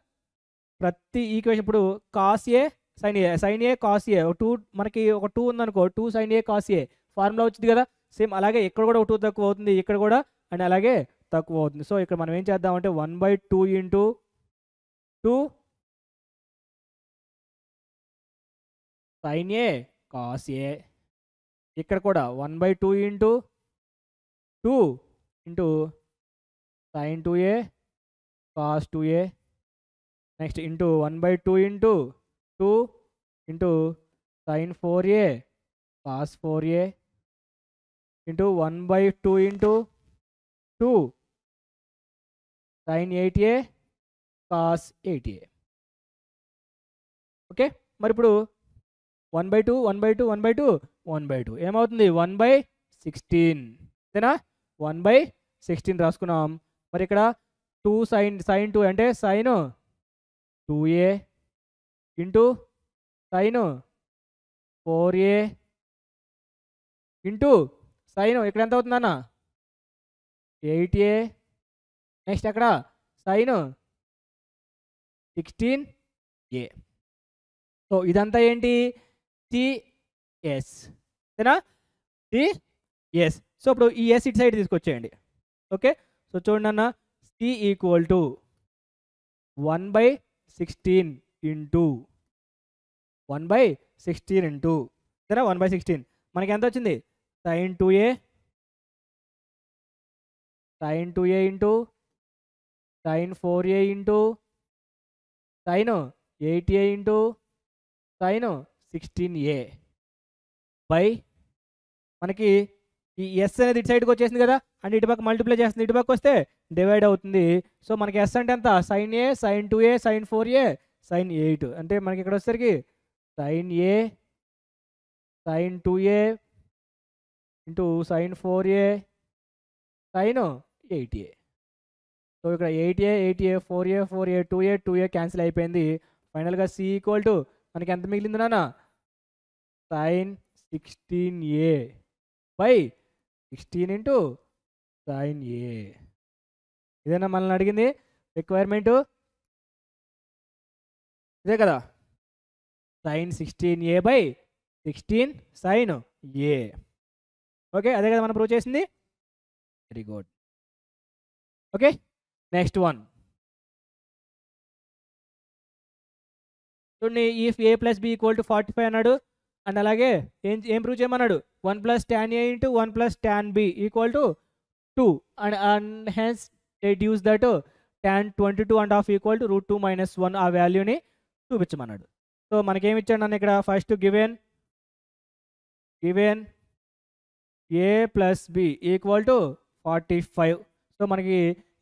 ప్రతి ఈక్వేషన్ ఇప్పుడు cos A sine A cos A 2 మనకి ఒక 2 ఉందనుకో 2 sine A cos A formula వచ్చింది కదా. సేమ్ అలాగే ఇక్కడ కూడా ఒక 2 తక్కువ అవుతుంది, ఇక్కడ కూడా అండ్ అలాగే తక్కువ అవుతుంది. సో ఇక్కడ మనం ఏం చేద్దామంటే 1/2 into 2 sine A cos A, ఇక్కడ కూడా 1/2 into 2 into sine 2a cos 2a, next into 1/2 into 2 into sine 4a cos 4a into 1/2 into 2 sine 8a cos 8a. Okay. మరి ఇప్పుడు 1/2 1/2 1/2 1/2 ఏమవుతుంది? 1/16 అంతేనా? 1/16 రాసుకున్నాం. మరి ఇక్కడ 2 సైన్ 2 అంటే sine 2a into sine 4a into sine ఇక్కడ ఎంత అవుతుందన్న? 8a, నెక్స్ట్ అక్కడ సైన్ 16a. సో ఇదంతా ఏంటి? టిఎస్ అంతేనా? టిఎస్. సో ఇప్పుడు ఈ ఎస్ ఇటు సైడ్ తీసుకొచ్చేయండి. ఓకే. సో చూడండి అన్న, C equal to 1/16 into 1/16 into సరే 1/16 మనకి ఎంత వచ్చింది? Sine 2a into sine 4a into sine 8a into sine 16a by మనకి ఈ ఎస్ అనేది ఇటు సైడ్కి వచ్చేసింది కదా, అంటే ఇటుపక్క మల్టిప్లై చేస్తుంది, ఇటుపక్క వస్తే డివైడ్ అవుతుంది. సో మనకి ఎస్ అంటే ఎంత? Sine A sine 2a sine 4a sine 8, అంటే మనకి ఇక్కడ వచ్చేసరికి sine A sine 2a into sine 4a sine 8a. So ఇక్కడ 8a 4a 4a 2a cancel అయిపోయింది. ఫైనల్గా సి ఈక్వల్ టు మనకి ఎంత మిగిలింది నాన్న? Sine 16a by 16 into sine A. ఇదేనా మనల్ని అడిగింది రిక్వైర్మెంటు? ఇదే కదా, sine 16a by 16 sine A. Okay, అదే కదా మనం ప్రూవ్ చేసింది. Very good. Okay, next one చూడండి. If A plus B equal to 45 అన్నాడు, అండ్ అలాగే ఏం ప్రూవ్ చేయమన్నాడు? 1 plus tan a into 1 plus tan b equal to 2 and hence deduce that tan 22.5 equal to √2 - 1 ఆ వాల్యూని చూపించమన్నాడు. సో మనకేమి ఇచ్చాడు నన్ను ఇక్కడ? First given A plus B equal to 45. So మనకి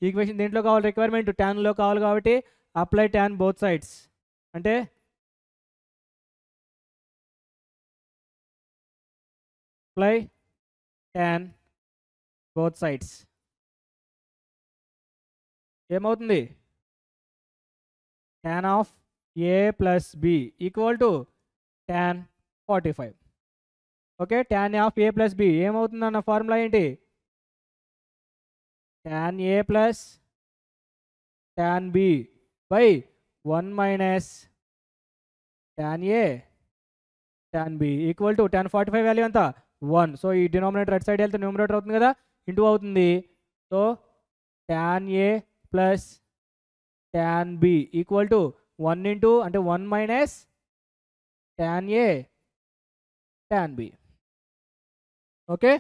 ఈక్వేషన్ దేంట్లో కావాలి? రిక్వైర్మెంట్ ట్యాన్లో కావాలి కాబట్టి అప్లై ట్యాన్ బోత్ సైడ్స్, అంటే అప్లై ట్యాన్ బోత్ సైడ్స్ ఏమవుతుంది? Tan of A plus B equal to tan 45. Okay, tan of A plus B ఏమవుతుంది అన్న ఫార్ములా ఏంటి? Tan A plus tan B by 1 minus tan A tan B equal to tan 45 value ఎంత? 1. So ఈ denominator right side వెళ్తే numerator అవుతుంది కదా, into అవుతుంది. So tan A plus tan B equal to 1 into అంటే 1 minus tan A tan B. Okay,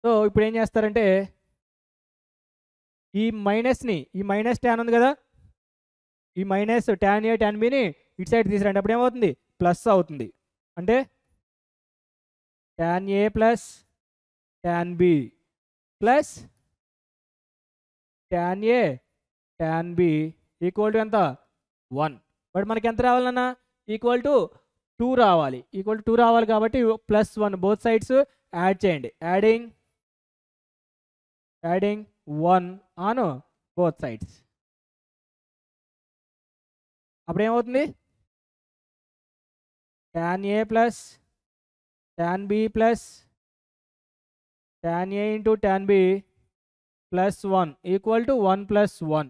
so ఇప్పుడు ఏం చేస్తారంటే ఈ మైనస్ ట్యాన్ ఉంది కదా, ఈ మైనస్ ట్యాన్ ఏ ట్యాన్ బిని ఇటు సైడ్ తీసుకురండి. అప్పుడు ఏమవుతుంది? ప్లస్ అవుతుంది. అంటే tan A plus tan B plus tan A tan B equal to ఎంత? 1. బట్ మనకి ఎంత రావాలన్నా? ఈక్వల్ టు 2 రావాలి. ఈక్వల్ టు 2 రావాలి కాబట్టి +1 బోత్ సైడ్స్ యాడ్ చేయండి. Adding 1 on both sides. అప్పుడు ఏమవుతుంది? Tan A plus tan B plus tan A into tan B plus 1 equal to 1 plus 1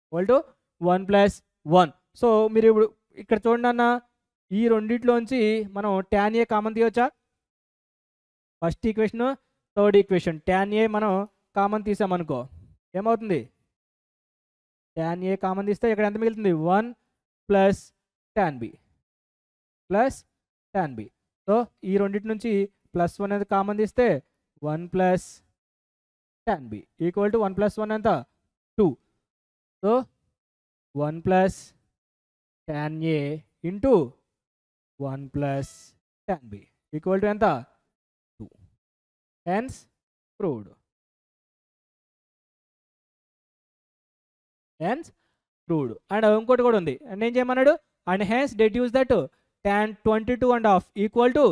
equal to 1 plus 1. So మీరు ఇప్పుడు ఇక్కడ చూడండి అన్న, ఈ రెండిట్లోంచి మనం tan A కామన్ తీయవచ్చా? First equation third equation tan A మనం కామన్ తీసామనుకో ఏమవుతుంది? tan A కామన్ తీస్తే ఇక్కడ ఎంత మిగులుతుంది? 1 plus tan B plus tan B. So ఈ రెండింటి నుంచి ప్లస్ 1 అనేది కామన్ తీస్తే 1 plus tan B equal to 1 plus 1 ఎంత? 2. So 1 plus tan A into 1 plus tan B equal to ఎంత? 2. Hence proved. Hence proved. And ఇంకోటి కూడా ఉంది. అండ్ ఏం చేయమన్నాడు? And hence deduce that tan 22.5 equal to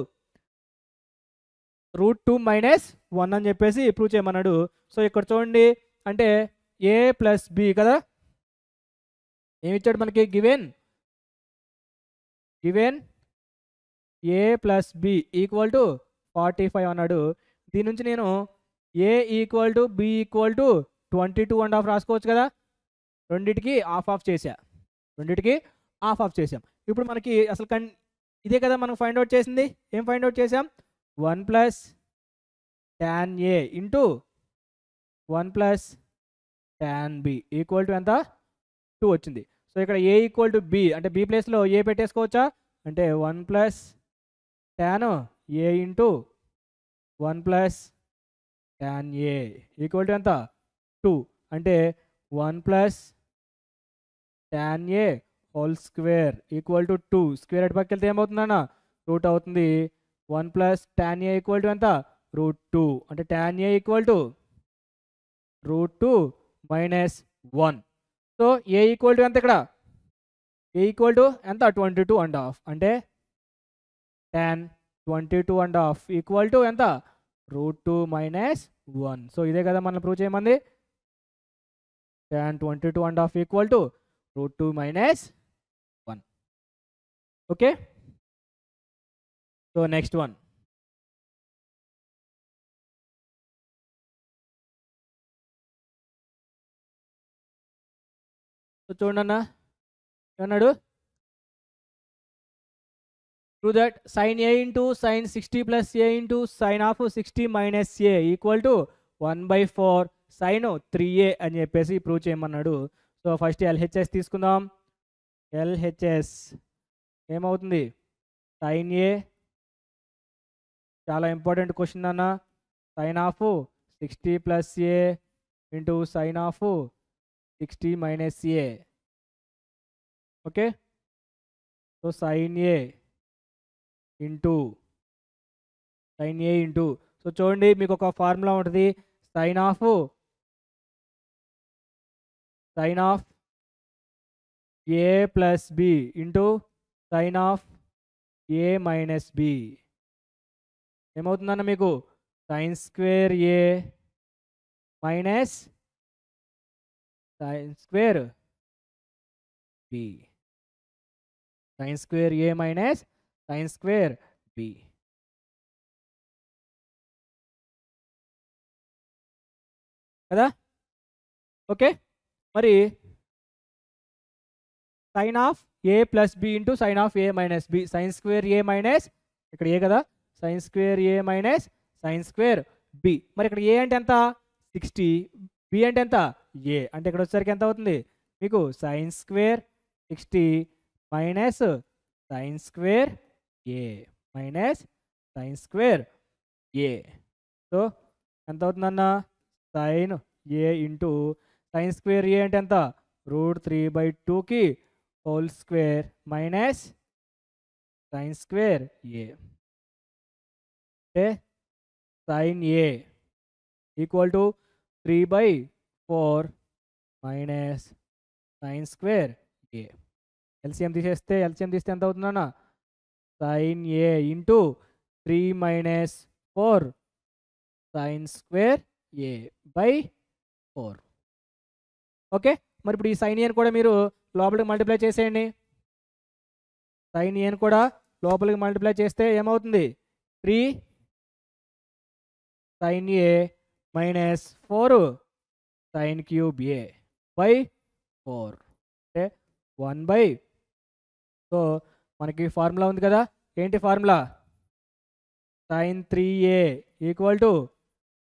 √2 minus 1 అని చెప్పేసి ప్రూవ్ చేయమన్నాడు. సో ఇక్కడ చూడండి, అంటే A ప్లస్ B కదా, ఏమిచ్చాడు మనకి? Given A plus B equal to 45 అన్నాడు. దీని నుంచి నేను A equal to B equal to 22.5 రాసుకోవచ్చు కదా. రెండిటికి హాఫ్ ఆఫ్ చేసాం. ఇప్పుడు మనకి అసలు ఇదే కదా మనం ఫైండ్ అవుట్ చేసింది. ఏం ఫైండ్ అవుట్ చేసాం? 1 plus tan A into 1 plus tan B equal to ఎంత? 2 వచ్చింది. సో ఇక్కడ A ఈక్వల్ టు B అంటే B ప్లేస్లో A పెట్టేసుకోవచ్చా? అంటే 1 plus tan A into 1 plus tan A equal to ఎంత? 2. అంటే 1 plus tan A whole square equal to 2. Square అటు పక్కకి వెళ్తే ఏమవుతుందన్న? రూట్ అవుతుంది. 1 plus tan A equal to ఎంత? √2. అంటే tan A equal to √2 minus 1. So A equal to ఎంత? ఇక్కడ A ఈక్వల్ టు ఎంత? 22.5. అంటే tan 22.5 ఈక్వల్ టు ఎంత? √2 మైనస్ 1. సో ఇదే కదా మనం ప్రూవ్ చేయమంది. tan 22.5 equal to √2 minus 1. Okay. So next one. So చూడండి అన్న, ఏమన్నాడు? Prove that sin A into sin 60 plus A into sin of 60 minus A equal to 1/4 sin 3A అని చెప్పేసి ప్రూవ్ చేయమన్నాడు. సో ఫస్ట్ LHS తీసుకుందాం. LHS ఏమవుతుంది? sin A, చాలా important question అన్న. sin of 60 plus A into sin of 60 minus A. Okay. So sin A into so చూడండి, మీకు ఒక ఫార్ములా ఉంటుంది. sin of A plus B into sin of A minus B ఏమవుతుందన్న మీకు? sin square A minus sin square B. sin square A minus sin square B. కదా. Okay. మరి sin of A plus B into sin of A minus B. sin square A minus, ఇక్కడ ఏ కదా, sin square A minus sin square B. మరి ఇక్కడ A అంటే ఎంత? 60. B అంటే ఎంత? A. అంటే ఇక్కడ వచ్చేసరికి ఎంత అవుతుంది మీకు? sin square 60 minus sin square A minus sin square A. So ఎంత అవుతుందన్న? sin A into sin square A అంటే ఎంత? √3/2కి whole square minus sin square A. అంటే sin A equal to 3/4 minus sin square A. LCM తీస్తే ఎంత అవుతుందన్న? sin A into 3 minus 4 sin square A by 4. Okay. మరి ఇప్పుడు ఈ sin A కూడా మీరు లోపలికి మల్టిప్లై చేసేయండి. sin A కూడా లోపలికి మల్టిప్లై చేస్తే ఏమవుతుంది? 3 sin a minus 4 sin cube a by 4 అంటే 1 బై. సో మనకి ఫార్ములా ఉంది కదా, ఏంటి formula? sin 3a equal to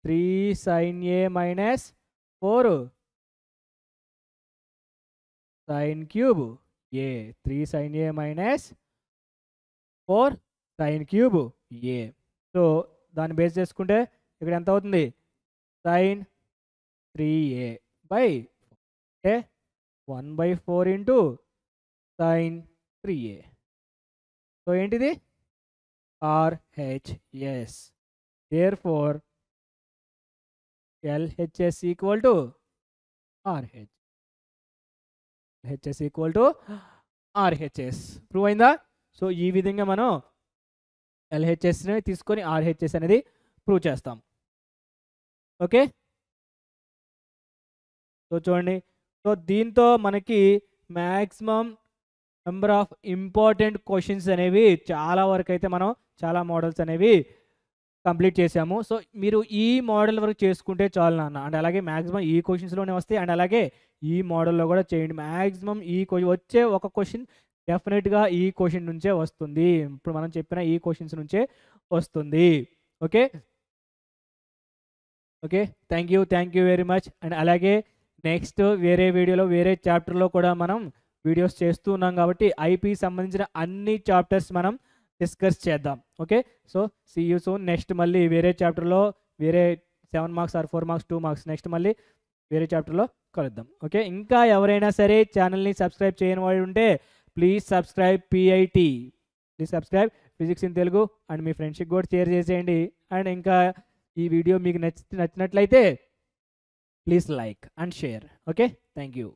3 sin a minus 4 sin cube a, 3 sin a minus 4 sin cube a. So దాన్ని బేస్ చేసుకుంటే ఇక్కడ ఎంత అవుతుంది? sin 3a బై అంటే 1/4 ఇంటూ sin 3a. సో ఏంటిది? RHS. Therefore LHS equal to RH. LHS equal to RHS. Prove అయిందా? So ఈ విధంగా మనం LHSని తీసుకొని RHS అనేది ప్రూవ్ చేస్తాం. ఓకే, సో చూడండి. సో దీంతో మనకి maximum number of important questions అనేవి చాలా వరకు అయితే మనం చాలా మోడల్స్ అనేవి కంప్లీట్ చేసాము. సో మీరు ఈ మోడల్ వరకు చేసుకుంటే చాలు నాన్న. అండ్ అలాగే మ్యాక్సిమం ఈ క్వశ్చన్స్లోనే వస్తాయి, అండ్ అలాగే ఈ మోడల్లో కూడా చేయండి. మ్యాక్సిమం ఈ వచ్చే ఒక క్వశ్చన్ డెఫినెట్గా ఈ క్వశ్చన్ నుంచే వస్తుంది. ఇప్పుడు మనం చెప్పిన ఈ క్వశ్చన్స్ నుంచే వస్తుంది. Okay okay, thank you very much. And అలాగే నెక్స్ట్ వేరే వీడియోలో వేరే చాప్టర్లో కూడా మనం వీడియోస్ చేస్తూ ఉన్నాం కాబట్టి ఐపీ సంబంధించిన అన్ని చాప్టర్స్ మనం డిస్కస్ చేద్దాం. Okay, so see you soon. Next మళ్ళీ వేరే చాప్టర్లో వేరే 7 marks or 4 marks 2 marks next మళ్ళీ వేరే చాప్టర్లో కలుద్దాం. ఓకే, ఇంకా ఎవరైనా సరే ఛానల్ని సబ్స్క్రైబ్ చేయని వాళ్ళు ఉంటే please subscribe PIT, please subscribe physics in Telugu. And me friendship కూడా షేర్ చేసేయండి. అండ్ ఇంకా ఈ వీడియో మీకు నచ్చినట్లయితే please like and share. Okay, thank you.